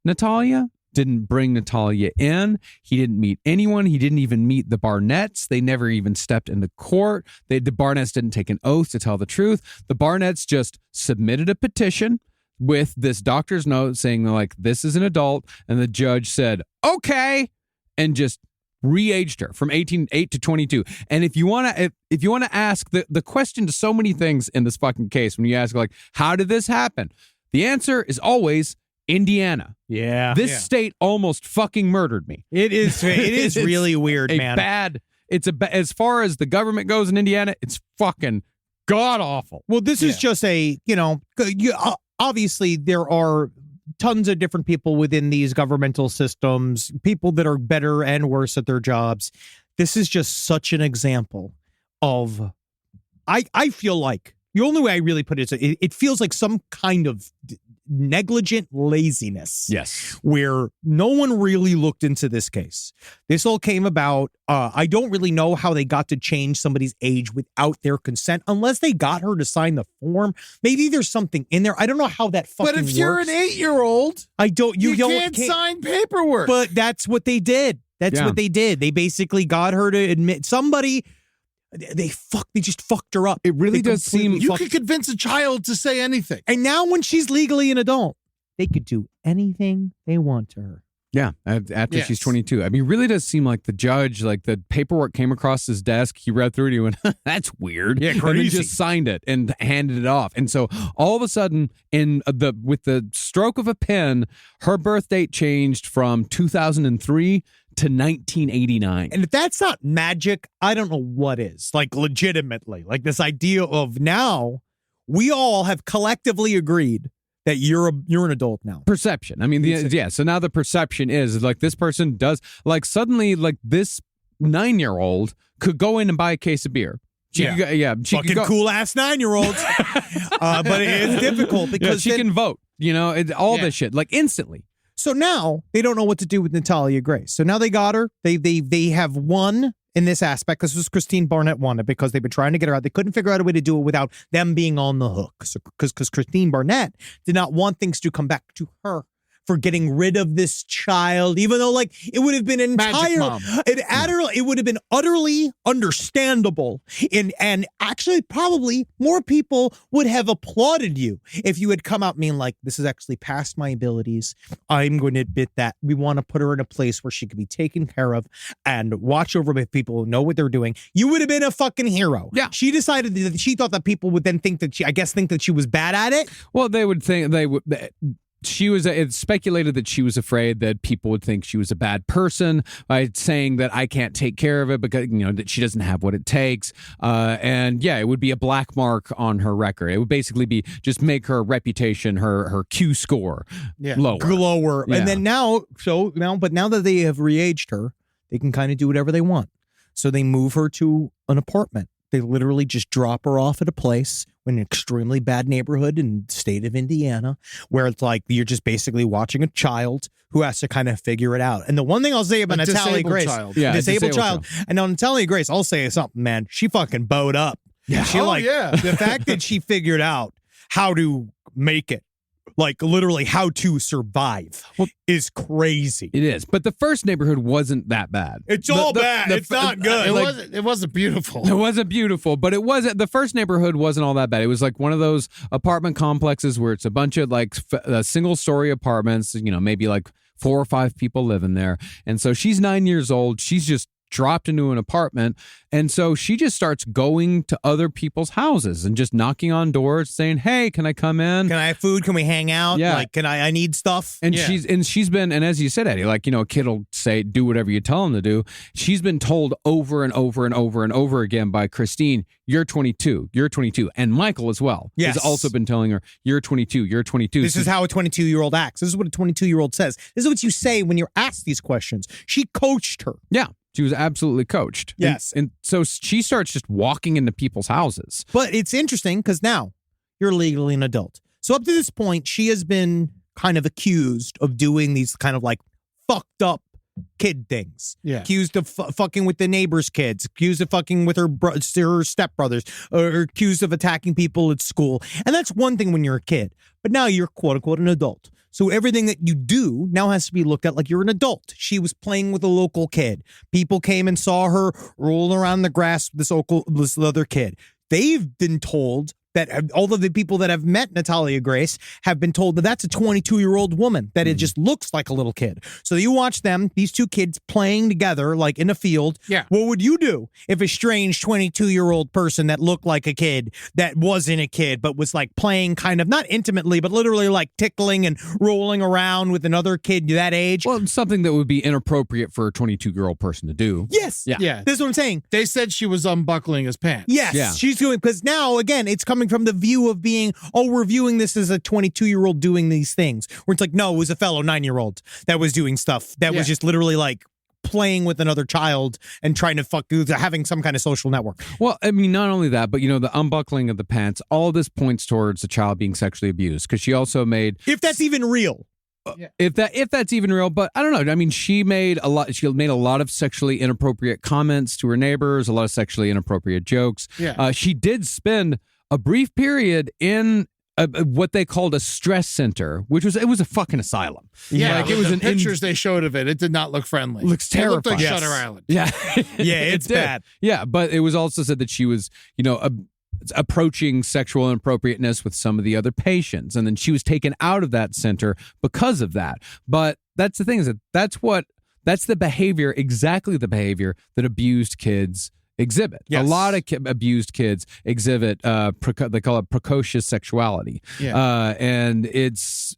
Natalia, didn't bring Natalia in. He didn't meet anyone. He didn't even meet the Barnetts. They never even stepped into court. The Barnetts didn't take an oath to tell the truth. The Barnetts just submitted a petition with this doctor's note saying, like, this is an adult. And the judge said, okay, and just re-aged her from 8 to 22. And if you want to ask the question to so many things in this fucking case, when you ask, like, how did this happen? The answer is always Indiana. Yeah. This state almost fucking murdered me. It is really weird, man. As far as the government goes in Indiana, it's fucking god awful. Well, this is just obviously there are tons of different people within these governmental systems, people that are better and worse at their jobs. This is just such an example of, I feel like the only way I really put it is it feels like some kind of negligent laziness. Yes. Where no one really looked into this case. This all came about. I don't really know how they got to change somebody's age without their consent, unless they got her to sign the form. Maybe there's something in there. I don't know how that fucking works. But if you're an 8-year-old, you can't sign paperwork. But that's what they did. That's what they did. They basically got her to admit somebody. They just fucked her up. It really does seem you could convince a child to say anything. And now when she's legally an adult, they could do anything they want to her. Yeah, after she's 22. I mean, it really does seem like the judge, like the paperwork came across his desk. He read through it. He went, "That's weird." Yeah, crazy. And then just signed it and handed it off. And so all of a sudden, with the stroke of a pen, her birth date changed from 2003 to 1989. And if that's not magic, I don't know what is. Like, legitimately, like this idea of now we all have collectively agreed that you're an adult now. Perception. I mean, so now the perception is like this person does, like suddenly, like this 9-year-old could go in and buy a case of beer. She fucking cool ass 9-year-olds. But it is difficult because she can vote. This shit like instantly. So now they don't know what to do with Natalia Grace. So now they got her. They have won in this aspect. This was Christine Barnett won it because they've been trying to get her out. They couldn't figure out a way to do it without them being on the hook. So because Christine Barnett did not want things to come back to her for getting rid of this child, even though like it would have been it would have been utterly understandable, and actually probably more people would have applauded you if you had come out being like, this is actually past my abilities. I'm going to admit that we want to put her in a place where she could be taken care of and watch over by people who know what they're doing. You would have been a fucking hero. Yeah. She decided that she thought that people would then think that she was bad at it. Well, they would think it's speculated that she was afraid that people would think she was a bad person by saying that I can't take care of it because, that she doesn't have what it takes. It would be a black mark on her record. It would basically be just make her reputation, her Q score lower. Yeah. And then now that they have re-aged her, they can kind of do whatever they want. So they move her to an apartment. They literally just drop her off at a place in an extremely bad neighborhood in the state of Indiana, where it's like you're just basically watching a child who has to kind of figure it out. And the one thing I'll say about Natalia Grace, disabled child. And now Natalia Grace, I'll say something, man. She fucking bowed up. Yeah. The fact that she figured out how to make it, like literally how to survive, is crazy. It is. But the first neighborhood wasn't that bad. It's all bad. It's not good. It wasn't beautiful. It wasn't beautiful, but it wasn't. The first neighborhood wasn't all that bad. It was like one of those apartment complexes where it's a bunch of like single story apartments, maybe like 4 or 5 people live in there. And so she's 9 years old. She's just dropped into an apartment. And so she just starts going to other people's houses and just knocking on doors saying, "Hey, can I come in? Can I have food? Can we hang out? Yeah. Like, I need stuff." And she's been, and as you said, Eddie, like, a kid will say, do whatever you tell him to do. She's been told over and over and over and over again by Christine, "You're 22, you're 22. And Michael as well has also been telling her, "You're 22, you're 22. This is how a 22-year-old acts. This is what a 22-year-old says. This is what you say when you're asked these questions. She coached her. Yeah. She was absolutely coached. Yes. And so she starts just walking into people's houses. But it's interesting because now you're legally an adult. So up to this point, she has been kind of accused of doing these kind of like fucked up kid things. Yeah. Accused of fucking with the neighbor's kids, accused of fucking with her stepbrothers, or accused of attacking people at school. And that's one thing when you're a kid. But now you're quote unquote an adult. So everything that you do now has to be looked at like you're an adult. She was playing with a local kid. People came and saw her rolling around the grass with this other kid. They've been told that all of the people that have met Natalia Grace have been told that that's a 22-year-old woman, that it just looks like a little kid. So you watch them, these two kids playing together like in a field. Yeah. What would you do if a strange 22-year-old person that looked like a kid that wasn't a kid but was like playing kind of not intimately but literally like tickling and rolling around with another kid that age? Well, something that would be inappropriate for a 22-year-old person to do. Yes. Yeah. This is what I'm saying. They said she was unbuckling his pants. Yes. Yeah. She's doing, because now, again, it's coming from the view of being, we're viewing this as a 22-year-old doing these things. Where it's like, no, it was a fellow 9-year-old that was doing stuff that was just literally like playing with another child and trying to having some kind of social network. Well, I mean, not only that, but the unbuckling of the pants, all this points towards the child being sexually abused, because she also made, if that's even real. If that's even real, but I don't know. I mean, she made a lot of sexually inappropriate comments to her neighbors, a lot of sexually inappropriate jokes. Yeah. She did spend a brief period in what they called a stress center, which was a fucking asylum. Yeah, like, it was the pictures they showed of it did not look friendly. Looks terrifying. It looked like Yes. Shutter Island. Yeah, Yeah, it's bad. Yeah, but it was also said that she was, approaching sexual inappropriateness with some of the other patients, and then she was taken out of that center because of that. But that's the thing, is that that's the behavior, exactly the behavior that abused kids exhibit. Yes. A lot of abused kids exhibit they call it precocious sexuality. And it's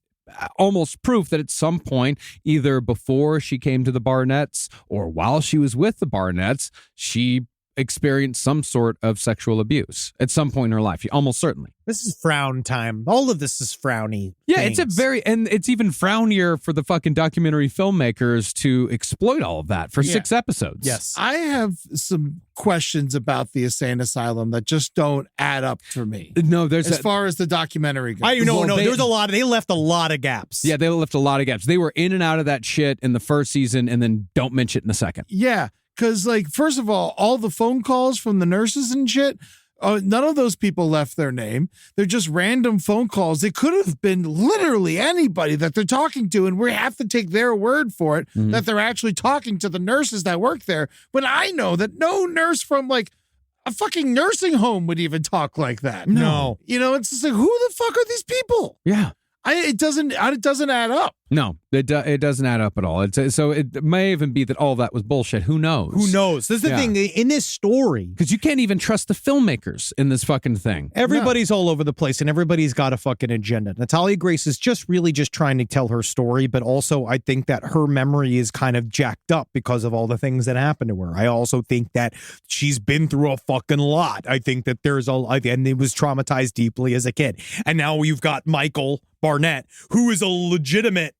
almost proof that at some point, either before she came to the Barnetts or while she was with the Barnetts, she experienced some sort of sexual abuse at some point in her life. Almost certainly. This is frown time. All of this is frowny. Yeah, things. and it's even frownier for the fucking documentary filmmakers to exploit all of that for 6 episodes. Yes. I have some questions about the insane asylum that just don't add up for me. No, there's as far as the documentary goes. There's a lot. They left a lot of gaps. Yeah, they left a lot of gaps. They were in and out of that shit in the first season, and then don't mention it in the second. Yeah, because first of all the phone calls from the nurses and shit, none of those people left their name. They're just random phone calls. They could have been literally anybody that they're talking to, and we have to take their word for it that they're actually talking to the nurses that work there. But I know that no nurse from a fucking nursing home would even talk like that. No. It's just who the fuck are these people? Yeah. It doesn't add up. No, it doesn't add up at all. So it may even be that all that was bullshit. Who knows? Who knows? This is the thing in this story. Because you can't even trust the filmmakers in this fucking thing. Everybody's all over the place, and everybody's got a fucking agenda. Natalia Grace is just trying to tell her story, but also I think that her memory is kind of jacked up because of all the things that happened to her. I also think that she's been through a fucking lot. I think that and it was traumatized deeply as a kid. And now you've got Michael Barnett, who is a legitimate,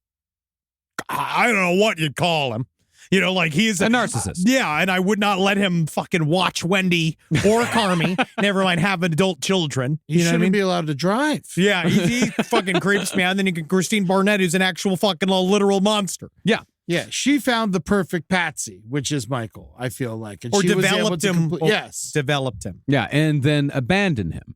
I don't know what you'd call him. He's a narcissist. Yeah, and I would not let him fucking watch Wendy or Carmi, never mind have adult children. You shouldn't be allowed to drive. Yeah, he fucking creeps me out. And then you get Christine Barnett, who's an actual fucking literal monster. Yeah. Yeah, she found the perfect patsy, which is Michael, I feel like. And Or she developed him. Yes. Developed him. Yeah, and then abandoned him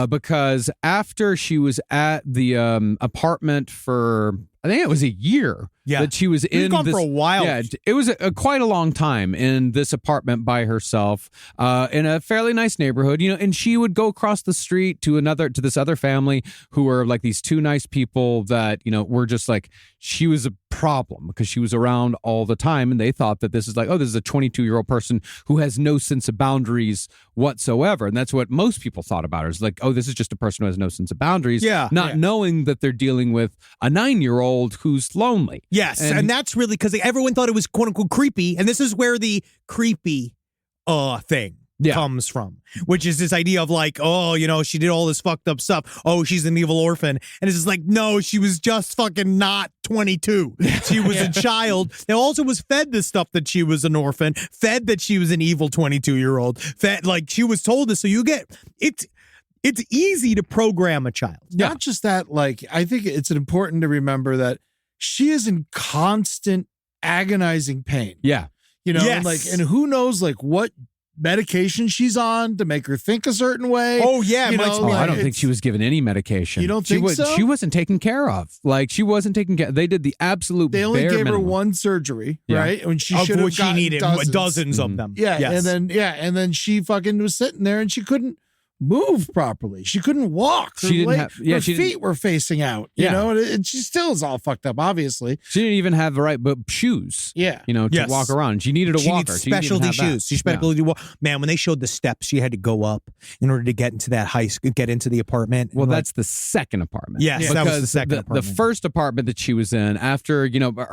because after she was at the apartment for, I think it was a year that she was in. Gone for a while. Yeah, it was quite a long time in this apartment by herself in a fairly nice neighborhood, and she would go across the street to this other family who were like these two nice people that, were just like, she was a problem because she was around all the time, and they thought that this is a 22-year-old person who has no sense of boundaries whatsoever. And that's what most people thought about her, is like, oh, this is just a person who has no sense of boundaries. Yeah. Not knowing that they're dealing with a 9-year-old who's lonely. Yes, and that's really because everyone thought it was quote unquote creepy, and this is where the creepy thing comes from, which is this idea of she did all this fucked up stuff. Oh, she's an evil orphan, and it's just like, no, she was just fucking not 22. She was a child. Now also was fed this stuff that she was an orphan, fed that she was an evil 22-year-old, fed she was told this. So you get it's easy to program a child. Not just that, I think it's important to remember that she is in constant agonizing pain. Yeah. Yes. And who knows what medication she's on to make her think a certain way. Oh yeah, I don't think she was given any medication. You don't think so? She wasn't taken care of. She wasn't taken care. They did the absolute. They only bare gave minimum. her one surgery, right? When she should have she needed dozens of them. Yeah, yes. and then she fucking was sitting there and she couldn't move properly. She couldn't walk. Her feet were facing out. You know, and she still is all fucked up. Obviously, she didn't even have the right shoes. Yeah, to walk around. She needed a walker. Needs specialty shoes. She specialty man. When they showed the steps she had to go up in order to get into that get into the apartment. Well, that's the second apartment. Yes, that was the second apartment. The first apartment that she was in after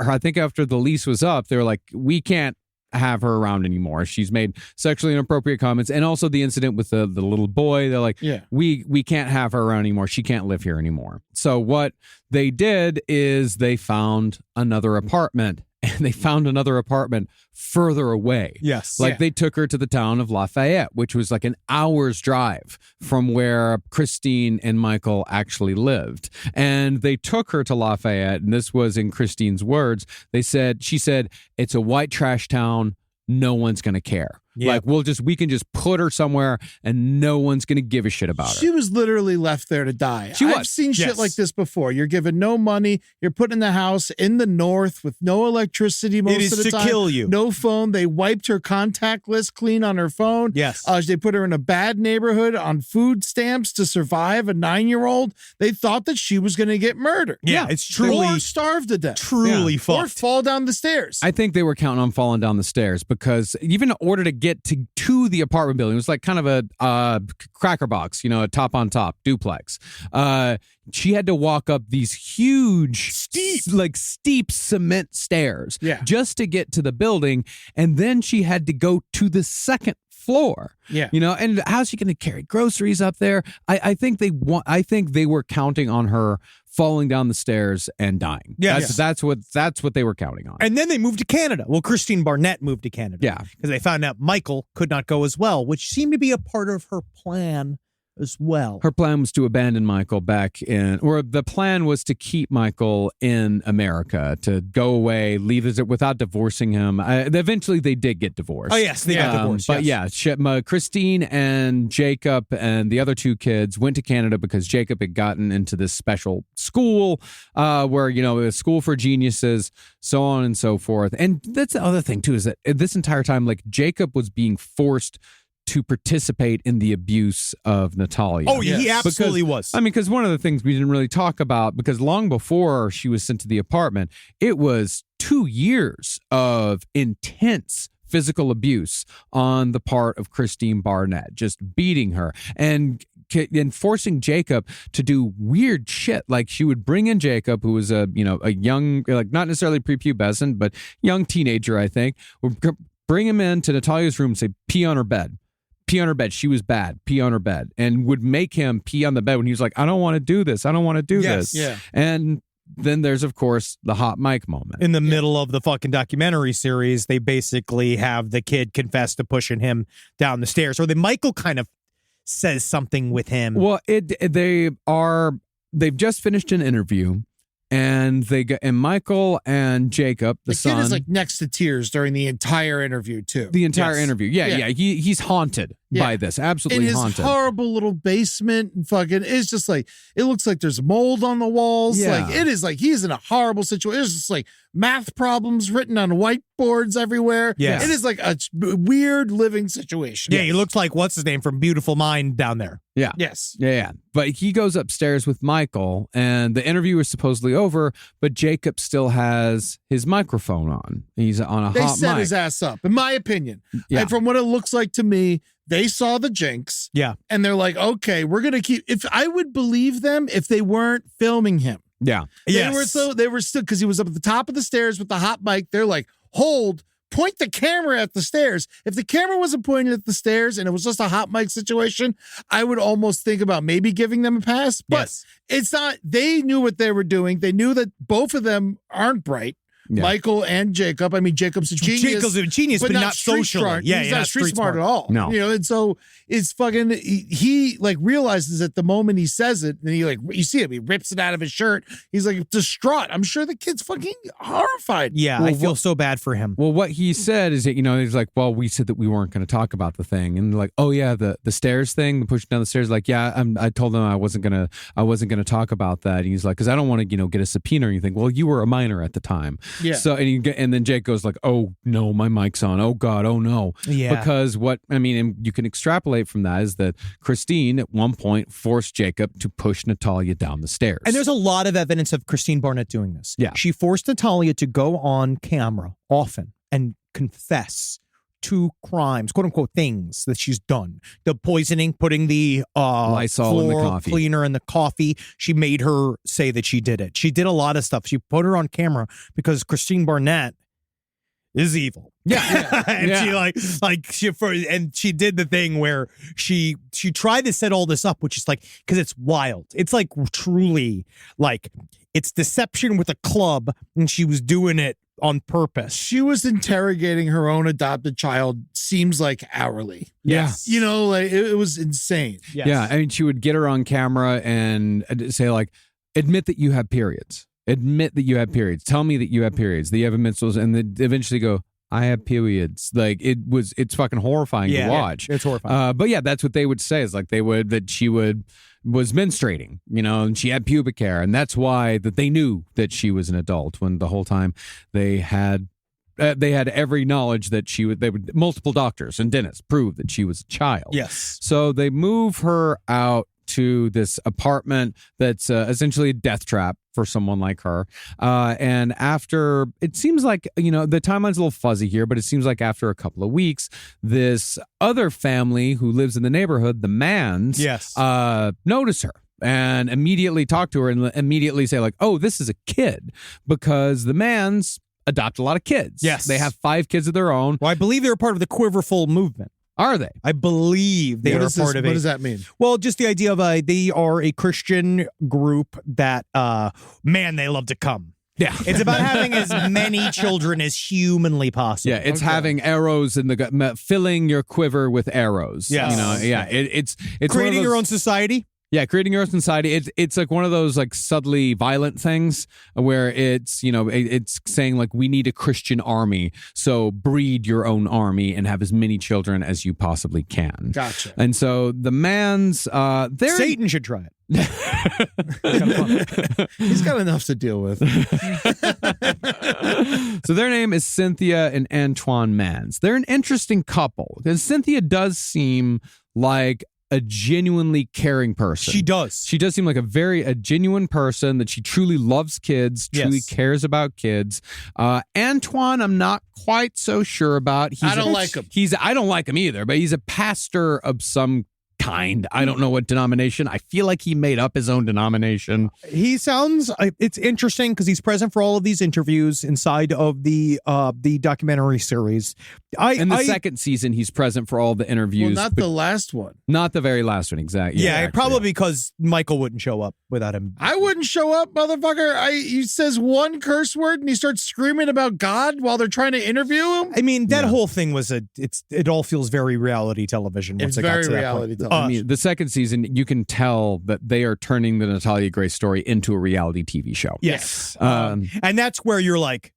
I think after the lease was up, they were like, we can't have her around anymore. She's made sexually inappropriate comments, and also the incident with the little boy. They're like, we can't have her around anymore. She can't live here anymore. So what they did is they found another apartment, they found another apartment further away. Yes. Like they took her to the town of Lafayette, which was like an hour's drive from where Christine and Michael actually lived. And they took her to Lafayette, and this was in Christine's words. She said, it's a white trash town. No one's going to care. Yeah. Like we can just put her somewhere and no one's going to give a shit about her. She was literally left there to die. I've seen shit like this before. You're given no money. You're put in the house in the north with no electricity most of the time. It is to kill you. No phone. They wiped her contact list clean on her phone. Yes. They put her in a bad neighborhood on food stamps to survive, a 9-year-old. They thought that she was going to get murdered. Yeah, it's truly or starve to death. Truly fucked. Or fall down the stairs. I think they were counting on falling down the stairs because even in order to get to the apartment building, it was like kind of a cracker box, a top on top duplex. She had to walk up these huge, steep cement stairs just to get to the building. And then she had to go to the second floor. Yeah. And how's she going to carry groceries up there? I think they were counting on her falling down the stairs and dying. Yeah. That's what they were counting on. And then they moved to Canada. Well, Christine Barnett moved to Canada. Yeah. Because they found out Michael could not go as well, which seemed to be a part of her plan as well. Her plan was to abandon Michael the plan was to keep Michael in America, to go away, leave without divorcing him. Eventually, they did get divorced. Oh, yes, they got divorced. But yes. Christine and Jacob and the other two kids went to Canada because Jacob had gotten into this special school where, it was school for geniuses, so on and so forth. And that's the other thing, too, is that this entire time, like, Jacob was being forced to participate in the abuse of Natalia. Oh, he absolutely was. Because one of the things we didn't really talk about, because long before she was sent to the apartment, it was 2 years of intense physical abuse on the part of Christine Barnett, just beating her and forcing Jacob to do weird shit. Like she would bring in Jacob, who was a young, like not necessarily prepubescent, but young teenager, I think, would bring him into Natalia's room and say, pee on her bed. Pee on her bed. She was bad. Pee on her bed. And would make him pee on the bed when he was like, I don't want to do this. I don't want to do this. Yeah. And then there's, of course, the hot mic moment. In the middle of the fucking documentary series, they basically have the kid confess to pushing him down the stairs. Or Michael kind of says something with him. Well, they've just finished an interview. And Michael and Jacob, the son, kid is like next to tears during the entire interview too. The entire interview, yeah. He's haunted by this, absolutely in haunted. In his horrible little basement, and fucking, it's just like it looks like there's mold on the walls. Yeah. Like it is like he's in a horrible situation. It's just like math problems written on whiteboards everywhere. Yes. It is like a weird living situation. Yeah, he looks like what's his name from Beautiful Mind down there. Yeah. Yes. Yeah. But he goes upstairs with Michael, and the interview is supposedly over, but Jacob still has his microphone on. He's on a hot mic. They set his ass up, in my opinion. Yeah. And from what it looks like to me, they saw the jinx. Yeah. And they're like, okay, we're going to keep. If I would believe them if they weren't filming him. Yeah. They were still, because he was up at the top of the stairs with the hot mic. They're like, point the camera at the stairs. If the camera wasn't pointed at the stairs and it was just a hot mic situation, I would almost think about maybe giving them a pass. But it's not. They knew what they were doing. They knew that both of them aren't bright. Yeah. Michael and Jacob. I mean, Jacob's a genius. Jacob's a genius, but not socially. Smart. Yeah, he's not street smart at all. No. And so it's fucking, he like realizes at the moment he says it, and he like, you see him, he rips it out of his shirt. He's like distraught. I'm sure the kid's fucking horrified. Yeah, well, I feel so bad for him. Well, what he said is that, he's like, well, we said that we weren't going to talk about the thing. And they're like, oh yeah, the stairs thing, the pushing down the stairs. Like, yeah, I told them I wasn't going to talk about that. And he's like, cause I don't want to, get a subpoena or anything. Well, you were a minor at the time. Yeah. So, and then Jake goes like, oh no, my mic's on. Oh God. Oh no. Yeah. Because and you can extrapolate from that is that Christine at one point forced Jacob to push Natalia down the stairs. And there's a lot of evidence of Christine Barnett doing this. Yeah. She forced Natalia to go on camera often and confess to crimes, quote unquote, things that she's done. The poisoning, putting the Lysol in the coffee, cleaner in the coffee. She made her say that she did it. She did a lot of stuff. She put her on camera because Christine Barnett is evil. Yeah. and she did the thing where she tried to set all this up, which is like, because it's wild. It's like truly like it's deception with a club, and she was doing it on purpose. She was interrogating her own adopted child, seems like hourly. Yes. You know, like it was insane. Yes. Yeah, I mean, she would get her on camera and say like, admit that you have periods. Admit that you have periods. Tell me that you have periods, that you have menstruals, and then eventually go, I have periods. Like it's fucking horrifying to watch. It's horrifying. But yeah, that's what they would say is like that she was menstruating, you know, and she had pubic hair, and that's why that they knew that she was an adult when the whole time they had every knowledge that multiple doctors and dentists prove that she was a child. Yes. So they move her out to this apartment that's essentially a death trap for someone like her. And after, it seems like, you know, the timeline's a little fuzzy here, but it seems like after a couple of weeks, this other family who lives in the neighborhood, the Manns, notice her and immediately talk to her and immediately say like, oh, this is a kid, because the Manns adopt a lot of kids. Yes. They have 5 kids of their own. Well, I believe they're part of the Quiverful movement. Are they? I believe they are part of it. What does that mean? Well, just the idea of they are a Christian group that, man, they love to come. Yeah. It's about having as many children as humanly possible. Yeah, it's having arrows in the gut, filling your quiver with arrows. Yes. You know, yeah, it's creating your own society. Yeah, creating your own society. It's like one of those like subtly violent things where it's, you know, it's saying like we need a Christian army, so breed your own army and have as many children as you possibly can. Gotcha. And so the Manns, they're Satan should try it. He's got enough to deal with. So their name is Cynthia and Antoine Manns. They're an interesting couple because Cynthia does seem like a genuinely caring person. She does. She does seem like a genuine person, that she truly loves kids, truly cares about kids. Antoine, I'm not quite so sure about. I don't like him. I don't like him either, but he's a pastor of some kind. I don't know what denomination. I feel like he made up his own denomination. He sounds, it's interesting because he's present for all of these interviews inside of the documentary series. In the second season, he's present for all the interviews. Well, not the last one. Not the very last one, exactly. Yeah, probably because Michael wouldn't show up without him. I wouldn't show up, motherfucker. He says one curse word and he starts screaming about God while they're trying to interview him. I mean, that whole thing was it all feels very reality television. Once It's it got very to that reality point. television. I mean, the second season, you can tell that they are turning the Natalia Grace story into a reality TV show. Yes. Um, and that's where you're like,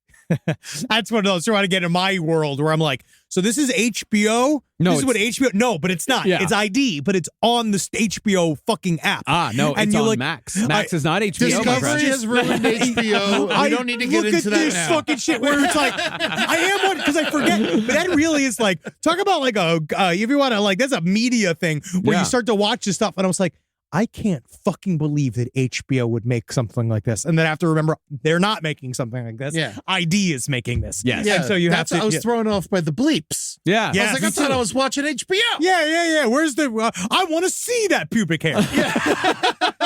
that's one of those trying to get in my world where I'm like, so this is HBO? No, this is what HBO. No, but it's not. Yeah. It's ID, but it's on the HBO fucking app. no, And it's you're on like, Max. Max is not HBO. my Discovery friend. has ruined HBO. We don't need to get look into at that this now. fucking shit where it's like, I am one because I forget, but that really is like, talk about like if you want to like, that's a media thing where Yeah. you start to watch this stuff, and I was like, I can't fucking believe that HBO would make something like this. And then I have to remember they're not making something like this. Yeah. ID is making this. Yes. Yeah, And so you have that's to. I was thrown off by the bleeps. Yeah. Yeah. I was like, I me thought too. I was watching HBO. Yeah. Where's the? I want to see that pubic hair.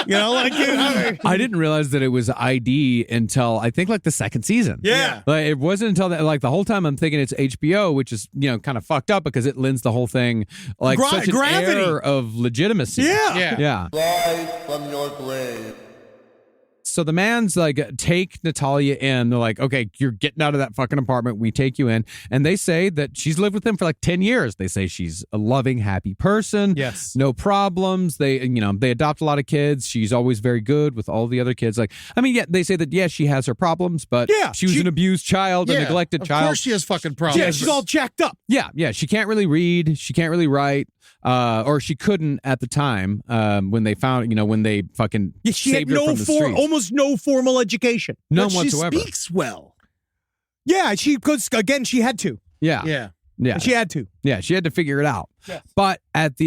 You know, like I didn't realize that it was ID until I think like the second season. Yeah. Like it wasn't until that, like the whole time I'm thinking it's HBO, which is, you know, kind of fucked up because it lends the whole thing like such an gravity. air of legitimacy. Yeah. Yeah. Rise from your grave. So the Manns like take Natalia in. They're like, okay, you're getting out of that fucking apartment. We take you in. And they say that she's lived with them for like 10 years. They say she's a loving, happy person. Yes. No problems. They adopt a lot of kids. She's always very good with all the other kids. Like, I mean, yeah, they say that, yes, she has her problems, but she was an abused child, a neglected child. Of course she has fucking problems. Yeah, she's all jacked up. Yeah. She can't really read. She can't really write. Or she couldn't at the time when they found, when they fucking She had saved her from the streets. almost no formal education. None But whatsoever. She speaks well. Yeah, because again, she had to. Yeah. She had to. Yeah, she had to figure it out. Yes. But this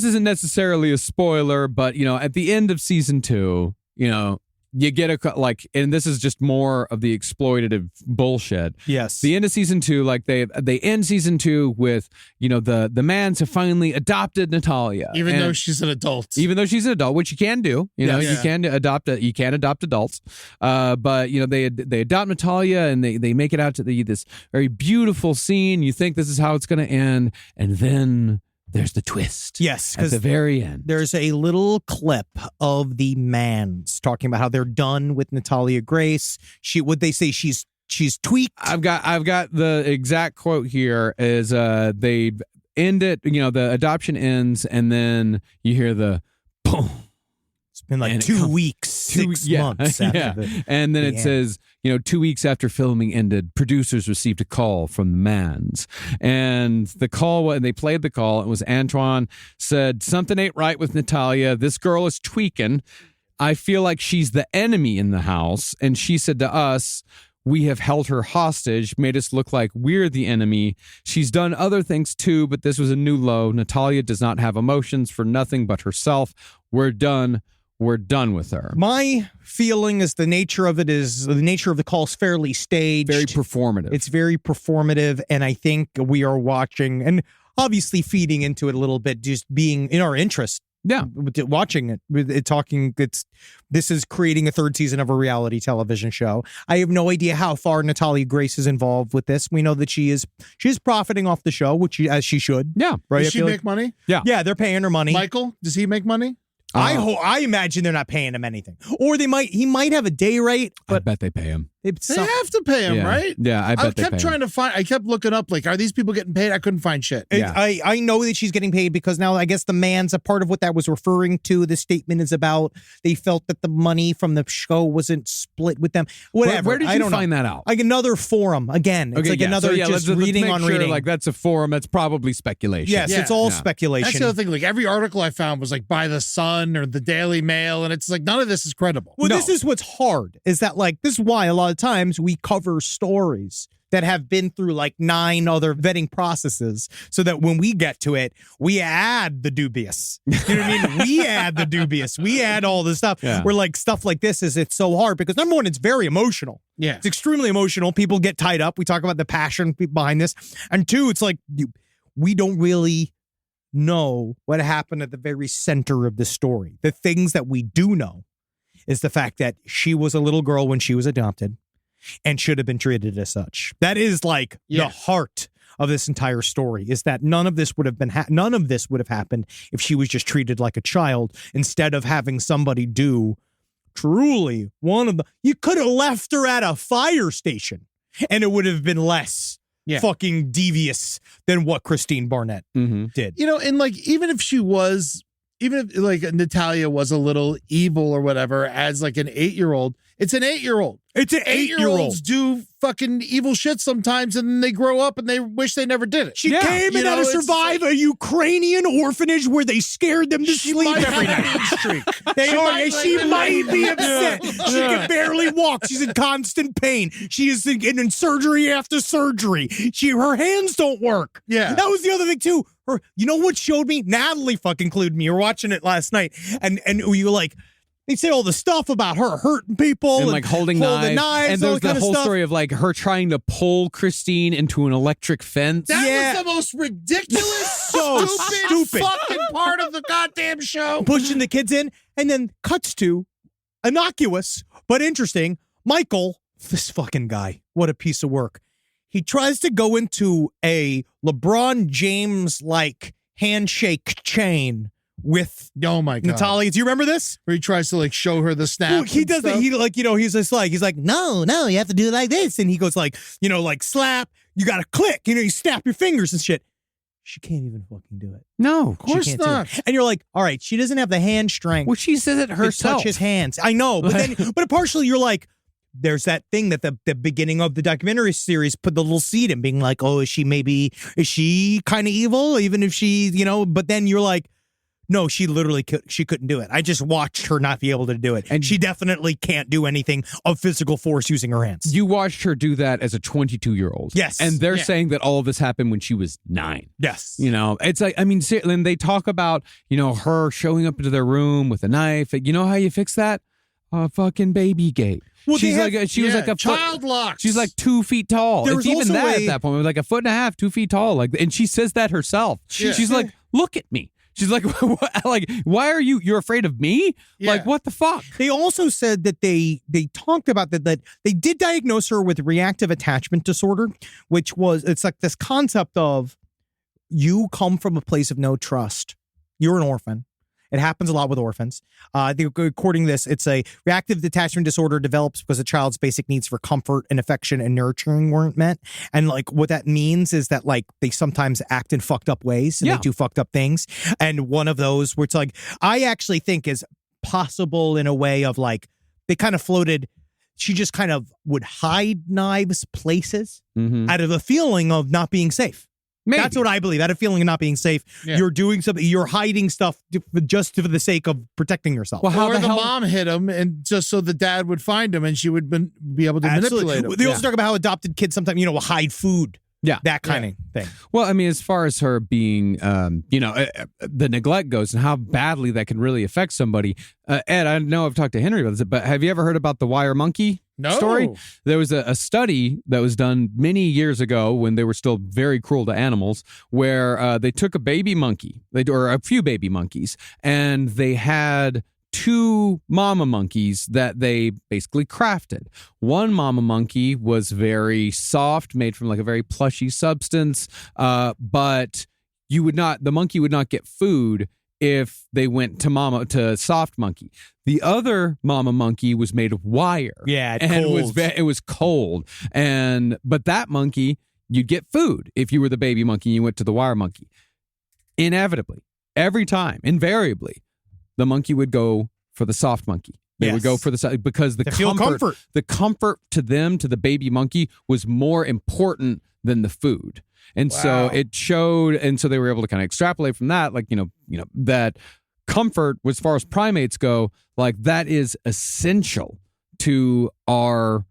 isn't necessarily a spoiler, but at the end of season 2, you get and this is just more of the exploitative bullshit. Yes. The end of season 2, like they end season 2 with, the Manns have finally adopted Natalia. Even though she's an adult. Even though she's an adult, which you can do, you Yes. can adopt adults. But they adopt Natalia and they make it out to this very beautiful scene. You think this is how it's going to end, and then there's the twist. Yes, at the very end. There's a little clip of the Mans talking about how they're done with Natalia Grace. Would they say she's tweaked? I've got the exact quote here is they end it, the adoption ends, and then you hear the boom. It's been like 2 weeks, 6 months after and then it says, 2 weeks after filming ended, producers received a call from the Mans. And the call, and they played the call, it was Antoine said, something ain't right with Natalia. This girl is tweaking. I feel like she's the enemy in the house. And she said to us, we have held her hostage, made us look like we're the enemy. She's done other things too, but this was a new low. Natalia does not have emotions for nothing but herself. We're done. We're done with her. My feeling is the nature of the call is fairly staged. Very performative. It's very performative, and I think we are watching and obviously feeding into it a little bit, just being in our interest. Yeah, watching it, this is creating a third season of a reality television show. I have no idea how far Natalia Grace is involved with this. We know that she is profiting off the show, as she should. Yeah, right. Does she make money? Yeah, they're paying her money. Michael, does he make money? I imagine they're not paying him anything, or he might have a day rate. But I bet they pay him. They have to pay him, right? Yeah, I bet they pay him. I kept looking up, are these people getting paid? I couldn't find shit. I know that she's getting paid because now I guess the Man's a part of what that was referring to. The statement is about they felt that the money from the show wasn't split with them. Whatever. Where did you find that out? Like another forum. Again, it's another just reading on reading. Like that's a forum. That's probably speculation. Yes, it's all speculation. That's the other thing. Every article I found was by the Sun or the Daily Mail, and it's none of this is credible. Well, this is what's hard. Is that this is why a lot of times we cover stories that have been through 9 other vetting processes, so that when we get to it, we add the dubious. You know what I mean? We add the dubious. We add all this stuff. Yeah. Where stuff like this it's so hard because number one, it's very emotional. Yeah, it's extremely emotional. People get tied up. We talk about the passion behind this, and two, it's we don't really know what happened at the very center of the story. The things that we do know is the fact that she was a little girl when she was adopted and should have been treated as such. That is the heart of this entire story, is that none of this would have happened if she was just treated like a child instead of having somebody do truly you could have left her at a fire station and it would have been less fucking devious than what Christine Barnett did. And even if she was, even if Natalia was a little evil or whatever, as an 8-year-old, it's an 8-year-old. It's an 8-year-olds do fucking evil shit sometimes, and then they grow up and they wish they never did it. She came and had to survive a Ukrainian orphanage where they scared them to sleep every night. She might be upset. She can barely walk. She's in constant pain. She is in surgery after surgery. Her hands don't work. Yeah. That was the other thing too. You know what showed me? Natalie fucking clued me. You were watching it last night, and you were they say all the stuff about her hurting people and holding knives, and there's the whole story of her trying to pull Christine into an electric fence. That was the most ridiculous, stupid fucking part of the goddamn show. Pushing the kids in, and then cuts to innocuous but interesting Michael. This fucking guy, what a piece of work. He tries to go into a LeBron James handshake chain with Natalia. Do you remember this? Where he tries to show her the snap. He does that. He he's just he's no, you have to do it like this. And he goes slap, you gotta click, you snap your fingers and shit. She can't even fucking do it. No, of course not. And you're all right, she doesn't have the hand strength. Well, she says it herself. To touch his hands. I know, but partially you're there's that thing that the beginning of the documentary series put the little seed in, being is she kind of evil, even if she, but then you're no, she literally she couldn't do it. I just watched her not be able to do it. And she definitely can't do anything of physical force using her hands. You watched her do that as a 22-year-old. Yes. And they're saying that all of this happened when she was 9. Yes. It's and they talk about, her showing up into their room with a knife. You know how you fix that? Fucking baby gate. Well, she was a child lock. She's 2 feet tall. There it's was even also that at that point. It was 1.5 feet, 2 feet tall. And she says that herself. She's look at me. She's why are you're afraid of me? Yeah. What the fuck? They also said that they talked about that they did diagnose her with reactive attachment disorder, which was, it's this concept of you come from a place of no trust. You're an orphan. It happens a lot with orphans. According to this, it's a reactive detachment disorder develops because a child's basic needs for comfort and affection and nurturing weren't met. And like what that means is that like they sometimes act in fucked up ways and they do fucked up things. And one of those where it's like, I actually think is possible in a way of like, they kind of floated, she just kind of would hide knives places out of a feeling of not being safe. Maybe. That's what I believe. Out of feeling of not being safe, you're doing something. You're hiding stuff just for the sake of protecting yourself. Well, how the mom hit him, and just so the dad would find him, and she would be able to manipulate him. They also talk about how adopted kids sometimes, will hide food. Yeah, that kind of thing. Well, I mean, as far as her being, the neglect goes, and how badly that can really affect somebody. Ed, I know I've talked to Henry about this, but have you ever heard about the wire monkey? Story? There was a study that was done many years ago when they were still very cruel to animals, where they took a baby monkey, or a few baby monkeys, and they had 2 mama monkeys that they basically crafted. One mama monkey was very soft, made from like a very plushy substance, but the monkey would not get food if they went to soft monkey. The other mama monkey was made of wire. Yeah, and it was cold. But that monkey, you'd get food if you were the baby monkey and you went to the wire monkey. Inevitably, every time, invariably, the monkey would go for the soft monkey. They would go for because the comfort to them, to the baby monkey, was more important than the food. And so it showed, and so they were able to kind of extrapolate from that, like, that comfort, as far as primates go, like that is essential to our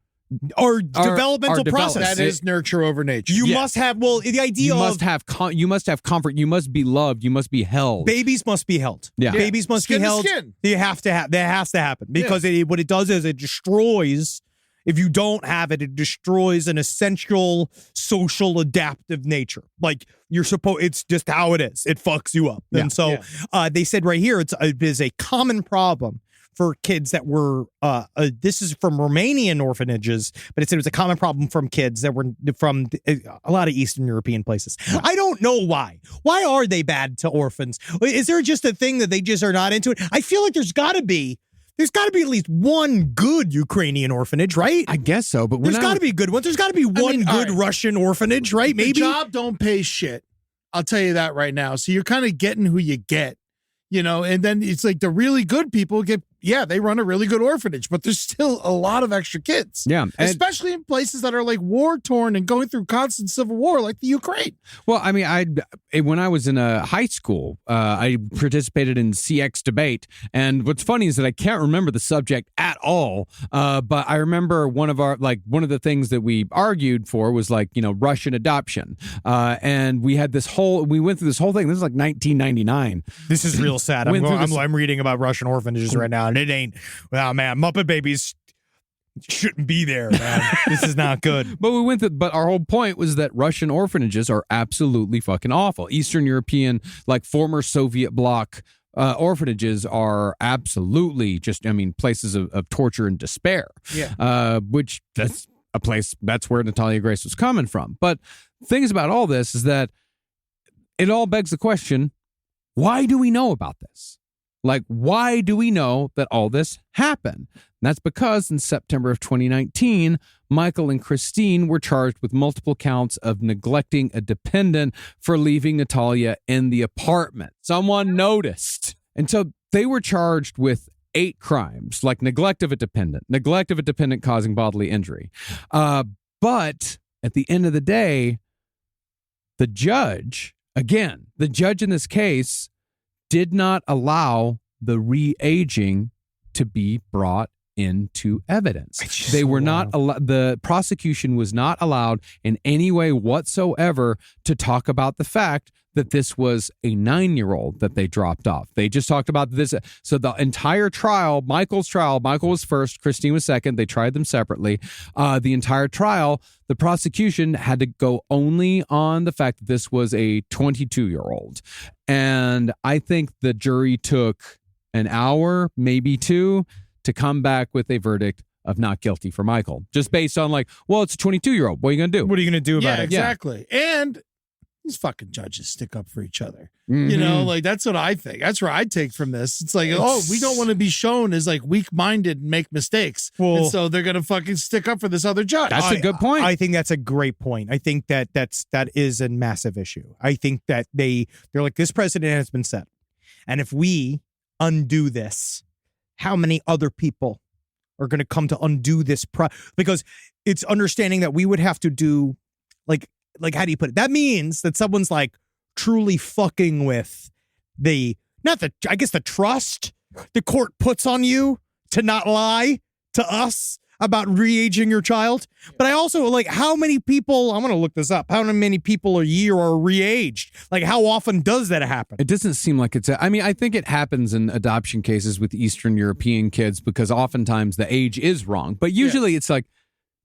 developmental process. That is nurture over nature. You must have, the idea you must have comfort. You must be loved. You must be held. Babies must be held. Yeah. Babies must be held. That has to happen because what it does is it destroys. If you don't have it, it destroys an essential social adaptive nature. Like it's just how it is. It fucks you up. And so they said right here, it is a common problem for kids that were, this is from Romanian orphanages, but it said it was a common problem from kids that were from a lot of Eastern European places. I don't know why. Why are they bad to orphans? Is there just a thing that they just are not into it? I feel like there's got to be at least one good Ukrainian orphanage, right? I guess so, but there's got to be good ones. There's got to be one good Russian orphanage, right? Maybe. The job don't pay shit. I'll tell you that right now. So you're kind of getting who you get, and then it's like the really good people they run a really good orphanage, but there's still a lot of extra kids. Yeah. Especially in places that are like war torn and going through constant civil war like the Ukraine. Well, I mean, when I was in high school, I participated in CX debate. And what's funny is that I can't remember the subject at all. But I remember one of the things that we argued for was Russian adoption. And we went through this whole thing. This is like 1999. This is real sad. I'm reading about Russian orphanages right now. And it ain't, well, man, Muppet Babies shouldn't be there, man. This is not good. But our whole point was that Russian orphanages are absolutely fucking awful. Eastern European, former Soviet bloc orphanages are absolutely places of torture and despair. Yeah. Which that's a place, that's where Natalia Grace was coming from. But things about all this is that it all begs the question, why do we know about this? Why do we know that all this happened? And that's because in September of 2019, Michael and Christine were charged with multiple counts of neglecting a dependent for leaving Natalia in the apartment. Someone noticed. And so they were charged with 8 crimes, like neglect of a dependent causing bodily injury. But at the end of the day, the judge in this case did not allow the re-aging to be brought into evidence. They were not the prosecution was not allowed in any way whatsoever to talk about the fact that this was a 9-year-old that they dropped off. They just talked about this. So the entire trial, Michael was first, Christine was second. They tried them separately. The entire trial, the prosecution had to go only on the fact that this was a 22-year-old. And I think the jury took an hour, maybe 2, to come back with a verdict of not guilty for Michael. Just based on it's a 22-year-old. What are you going to do? What are you going to do about it? Exactly. And these fucking judges stick up for each other. Mm-hmm. You know, like that's what I think. That's where I take from this. It's like, we don't want to be shown as like weak-minded and make mistakes. Well, and so they're going to fucking stick up for this other judge. That's a good point. I think that's a great point. I think that is a massive issue. I think that they're like, this precedent has been set. And if we undo this, how many other people are going to come to undo this? Because it's understanding that we would have to do like, how do you put it? That means that someone's like truly fucking with the trust the court puts on you to not lie to us about re-aging your child. But I also like, how many people, I'm going to look this up, how many people a year are re-aged? Like, how often does that happen? It doesn't seem like I think it happens in adoption cases with Eastern European kids because oftentimes the age is wrong. But usually it's like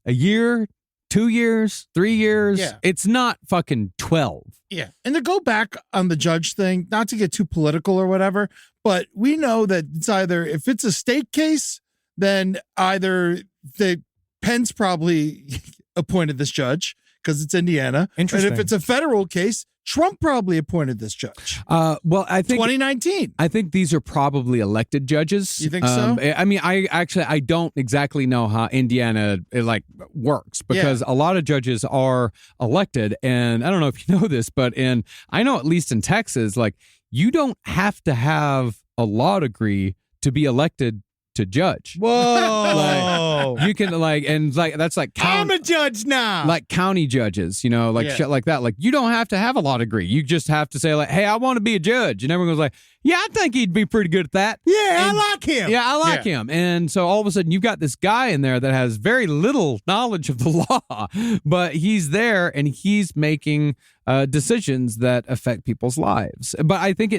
a year, 2 years, 3 years. Yeah. It's not fucking 12. Yeah. And to go back on the judge thing, not to get too political or whatever, but we know that it's either, if it's a state case, then either the Pence probably appointed this judge because it's Indiana. Interesting. And if it's a federal case, Trump probably appointed this judge. Well, I think 2019. I think these are probably elected judges. You think so? I mean, I don't exactly know how Indiana works because a lot of judges are elected, and I don't know if you know this, but I know at least in Texas, like you don't have to have a law degree to be elected to judge. Whoa. You can that's like I'm a judge now. like county judges, shit like that. Like you don't have to have a law degree. You just have to say like, hey, I want to be a judge. And everyone goes like, yeah, I think he'd be pretty good at that. Yeah, I like him. Yeah, I like him. And so all of a sudden you've got this guy in there that has very little knowledge of the law, but he's there and he's making decisions that affect people's lives. But I think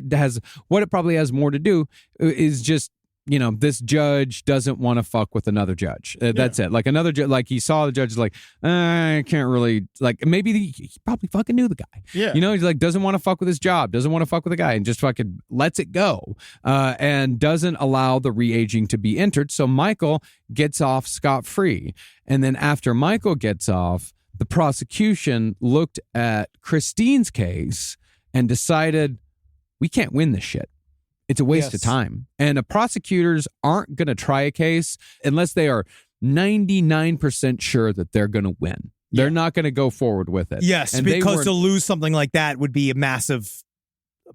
what it probably has more to do is just, this judge doesn't want to fuck with another judge. That's it. Like another judge, like he saw the judge is like, I can't really, like maybe he probably fucking knew the guy. Yeah. He's like, doesn't want to fuck with his job, doesn't want to fuck with the guy and just fucking lets it go and doesn't allow the re-aging to be entered. So Michael gets off scot-free. And then after Michael gets off, the prosecution looked at Christine's case and decided we can't win this shit. It's a waste of time. And the prosecutors aren't going to try a case unless they are 99% sure that they're going to win. They're not going to go forward with it. Yes, and because to lose something like that would be a massive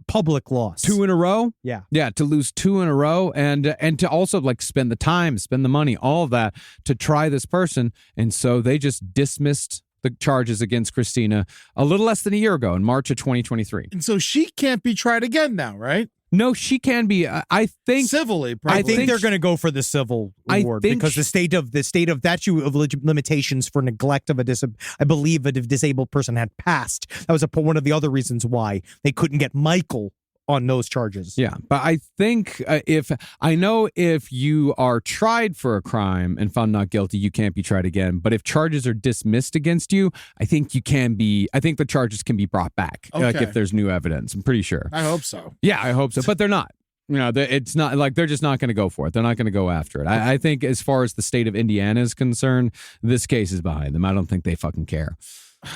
public loss. 2 in a row? Yeah. Yeah, to lose 2 in a row and to also like spend the time, spend the money, all of that to try this person. And so they just dismissed the charges against Christina a little less than a year ago in March of 2023. And so she can't be tried again now, right? No, she can be. I think civilly. Probably. I think they're going to go for the civil award because the state of statute of limitations for neglect of I believe a disabled person had passed. That was one of the other reasons why they couldn't get Michael on those charges. Yeah, but I think if you are tried for a crime and found not guilty, you can't be tried again. But if charges are dismissed against you, I think you can be. I think the charges can be brought back, like if there's new evidence. I'm pretty sure. I hope so. Yeah, I hope so. But they're not. It's not like they're just not going to go for it. They're not going to go after it. I think as far as the state of Indiana is concerned, this case is behind them. I don't think they fucking care.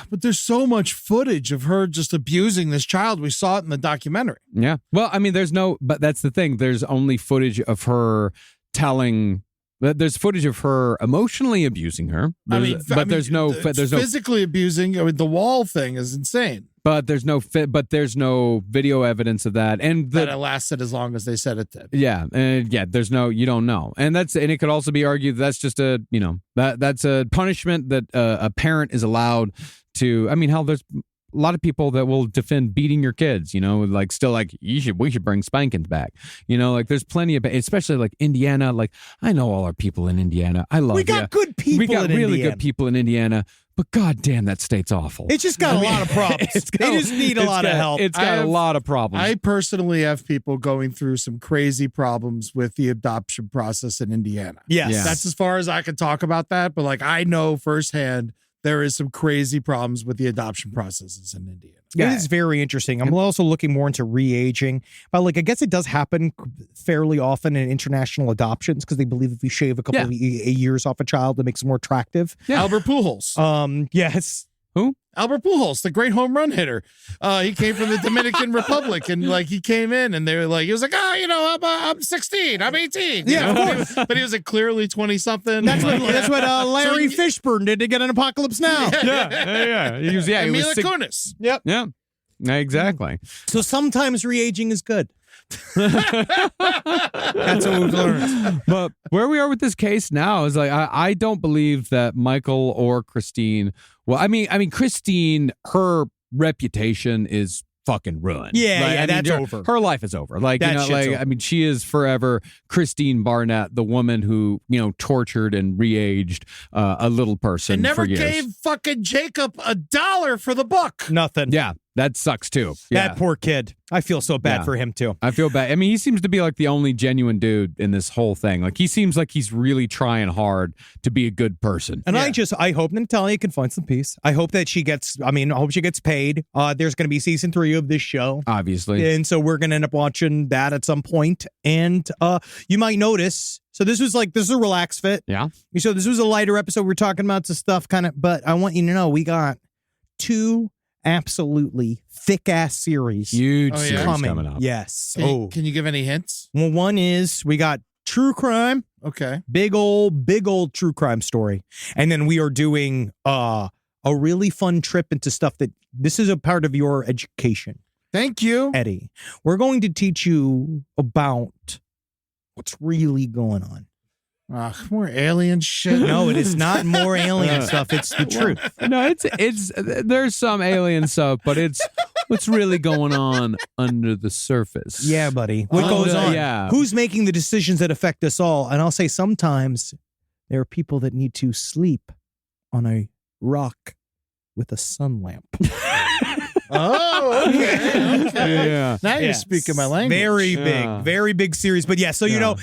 But there's so much footage of her just abusing this child. We saw it in the documentary. Yeah. Well, I mean, but that's the thing. There's only footage of her there's footage of her emotionally abusing her. There's no physically abusing. I mean, the wall thing is insane. But there's no video evidence of that, and that it lasted as long as they said it did. Yeah, and you don't know, and it could also be argued that's just that's a punishment that a parent is allowed to. I mean, hell, there's a lot of people that will defend beating your kids, we should bring spankings back. There's plenty of, especially like Indiana. Like I know all our people in Indiana. We got good people. We got really Indiana. good people in Indiana. But goddamn, that state's awful. It's just got a lot of problems. They just need a lot of help. It's got a lot of problems. I personally have people going through some crazy problems with the adoption process in Indiana. Yes. Yeah. That's as far as I can talk about that. But I know firsthand there is some crazy problems with the adoption processes in Indiana. It is very interesting. I'm also looking more into re-aging. But I guess it does happen fairly often in international adoptions because they believe if you shave a couple of years off a child, it makes it more attractive. Yeah. Albert Pujols. Yes. Who? Albert Pujols, the great home run hitter. He came from the Dominican Republic, and like he came in, and they were like, he was like, I'm 16, I'm 18. Yeah, you know? of course. But he was like clearly 20 something. That's what Larry Fishburne did to get an Apocalypse Now. Yeah. He was Mila sick. Kunis. Yep. Yeah. Exactly. So sometimes re-aging is good. That's what we've learned. But where we are with this case now is like I don't believe that Michael or Christine. Well, I mean Christine, her reputation is fucking ruined. Yeah, that's her, over. Her life is over. Like That you know, shit's like over. I mean, she is forever Christine Barnett, the woman who tortured and re-aged a little person And never for years. gave fucking Jacob $1 for the book. Nothing. Yeah, that sucks too. Yeah. That poor kid. I feel so bad Yeah. for him too. I feel bad. I mean, he seems to be like the only genuine dude in this whole thing. Like he seems like he's really trying hard to be a good person. And I hope Natalia can find some peace. I hope that I hope she gets paid. There's going to be season 3 of this show. Obviously. And so we're going to end up watching that at some point. And you might notice, so this is a relaxed fit. Yeah. So this was a lighter episode. We're talking about some stuff but I want you to know we got 2 absolutely thick-ass series. Huge Oh, yeah? series coming. coming up. Yes. Can you give any hints? Well, one is we got true crime. Okay. Big old true crime story. And then we are doing a really fun trip into stuff that this is a part of your education, Thank you. Eddie. We're going to teach you about what's really going on. More alien shit. No, it is not more alien stuff. It's the truth. No, it's there's some alien stuff, but it's what's really going on under the surface. Yeah, buddy. What goes on? Yeah. Who's making the decisions that affect us all? And I'll say sometimes there are people that need to sleep on a rock with a sun lamp. Oh, okay. Yeah. Now you're speaking my language. Very big series. But yeah, so we're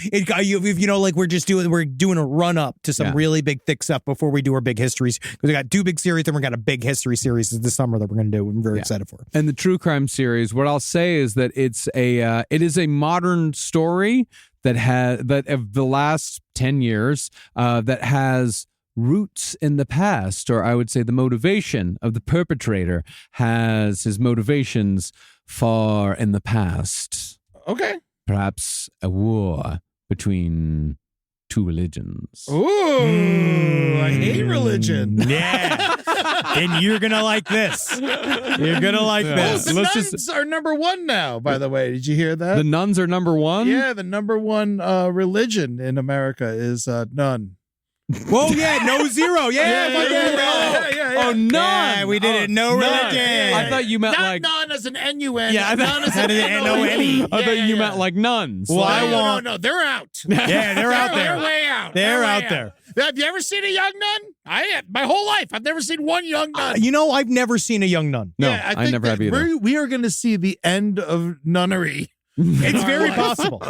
doing a run up to some really big thick stuff before we do our big histories. Because we got 2 big series, and we got a big history series this summer that we're going to do. I'm very excited for. And the true crime series, what I'll say is that it is a modern story that of the last 10 years that has roots in the past, or I would say the motivation of the perpetrator has his motivations far in the past. Okay. Perhaps a war between 2 religions. Ooh, I hate religion. Yeah. And you're going to like this. You're going to like this. The nuns are number 1 now, by the way. Did you hear that? The nuns are number 1? Yeah, the number 1 religion in America is none. Whoa, yeah, no zero. Yeah. Oh, none. Yeah, we did it. No none. religion. I thought you meant Not like none as an N-U-N. Yeah, I thought- none as I an didn't know any. I thought you meant like nuns. Well, I No, want. no, they're out. Yeah, they're out there. They're way out. They're way out there. Have you ever seen a young nun? I have. My whole life, I've never seen one young nun. I've never seen a young nun. No, Yeah, I think never have that either. We are going to see the end of nunnery. It's very possible.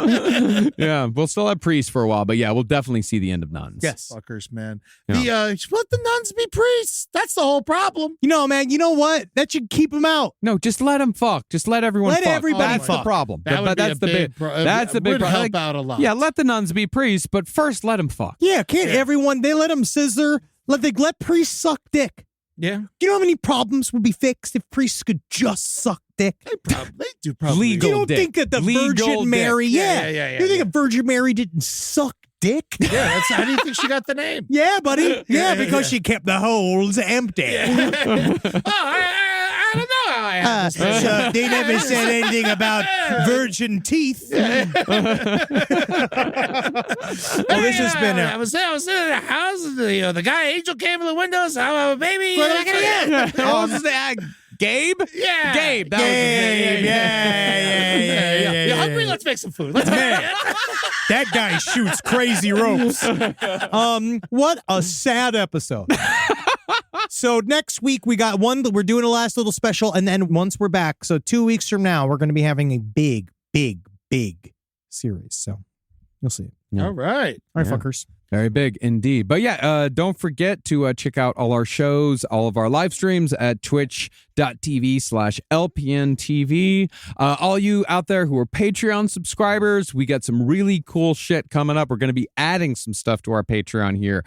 Yeah, we'll still have priests for a while, but yeah, we'll definitely see the end of nuns. Yes. Fuckers, man. Yeah. Let the nuns be priests. That's the whole problem. Man, you know what? That should keep them out. No, just let them fuck. Just let everyone Let fuck. everybody That's the fuck. problem. That would that's be the a big. big. That's the big would problem. help out a lot. Yeah, let the nuns be priests, but first let them fuck. Yeah, can't everyone? They let them scissor. Let priests suck dick. Yeah. You know how many problems would be fixed if priests could just suck dick? They do probably. Legal. You don't dick. think that the Legal Virgin dick. Mary? Yeah, You think a Virgin Mary didn't suck dick? Yeah, that's how do you think she got the name? Yeah, buddy. Yeah, because she kept the holes empty. I don't know how I have this. So they never said anything about virgin teeth. Well, this has been I was in the house. And the guy angel came in the windows. I'm a baby. What was that? Gabe? Yeah. Gabe. That was his name. Yeah. You hungry? Let's make some food. Let's That guy shoots crazy ropes. What a sad episode. So next week we got one that we're doing a last little special, and then once we're back, so 2 weeks from now, we're going to be having a big series. So you'll see it. All right. All right, fuckers. Very big indeed. But yeah, don't forget to check out all our shows, all of our live streams at twitch.tv/LPNTV. All you out there who are Patreon subscribers, we got some really cool shit coming up. We're going to be adding some stuff to our Patreon here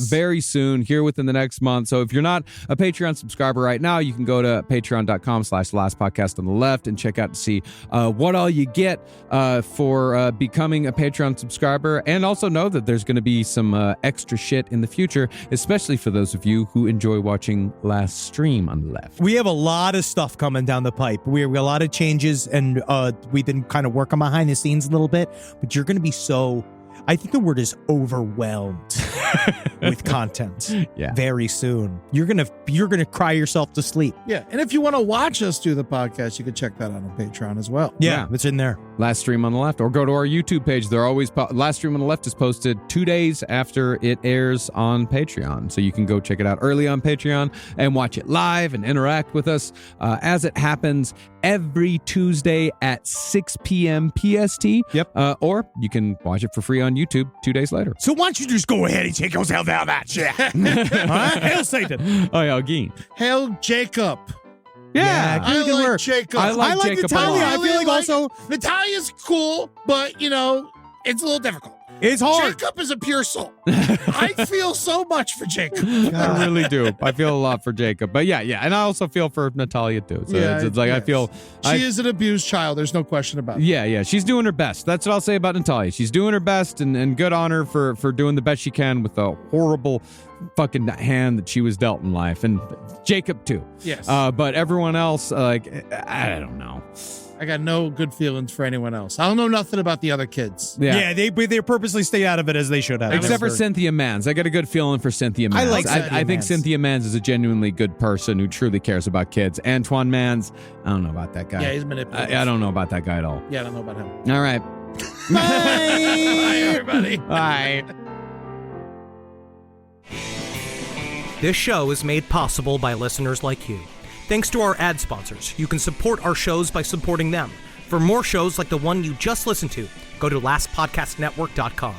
very soon, here within the next month. So if you're not a Patreon subscriber right now, you can go to patreon.com/lastpodcast on the left and check out to see what all you get for becoming a Patreon subscriber. And also know that there's going to be some extra shit in the future, especially for those of you who enjoy watching Last Stream on the left. We have a lot of stuff coming down the pipe. We have a lot of changes, and we've been kind of working behind the scenes a little bit, but you're going to be I think the word is overwhelmed with content. Yeah. Very soon. You're gonna cry yourself to sleep. Yeah, and if you want to watch us do the podcast, you can check that out on Patreon as well. Yeah, it's in there. Last Stream on the Left, or go to our YouTube page. They're always Last Stream on the Left is posted 2 days after it airs on Patreon, so you can go check it out early on Patreon and watch it live and interact with us as it happens every Tuesday at 6 p.m. PST. Yep. Or you can watch it for free on YouTube 2 days later. So why don't you just go ahead and take yourself out of that shit? Huh? Hail Satan. Oh yeah, Geen. Hail Jacob. Yeah, I good like work. Jacob. I like Jacob a Natalia. lot. I feel like also Natalia's cool, but it's a little difficult. it's hard. Jacob is a pure soul. I feel so much for Jacob. I really do. I feel a lot for Jacob, but yeah, and I also feel for Natalia too. So it's like I feel she is an abused child. There's no question about it. Yeah, she's doing her best. That's what I'll say about Natalia. She's doing her best, and good on her for doing the best she can with a horrible fucking hand that she was dealt in life, and Jacob too. Yes. But everyone else, I don't know. I got no good feelings for anyone else. I don't know nothing about the other kids. Yeah, they purposely stay out of it as they should have. Except for Cynthia Mans. I got a good feeling for Cynthia Mans. I like I Cynthia think Mans. Cynthia Mans is a genuinely good person who truly cares about kids. Antoine Mans, I don't know about that guy. Yeah, he's manipulative. I don't know about that guy at all. Yeah, I don't know about him. All right. Bye, everybody. Bye. This show is made possible by listeners like you. Thanks to our ad sponsors, you can support our shows by supporting them. For more shows like the one you just listened to, go to lastpodcastnetwork.com.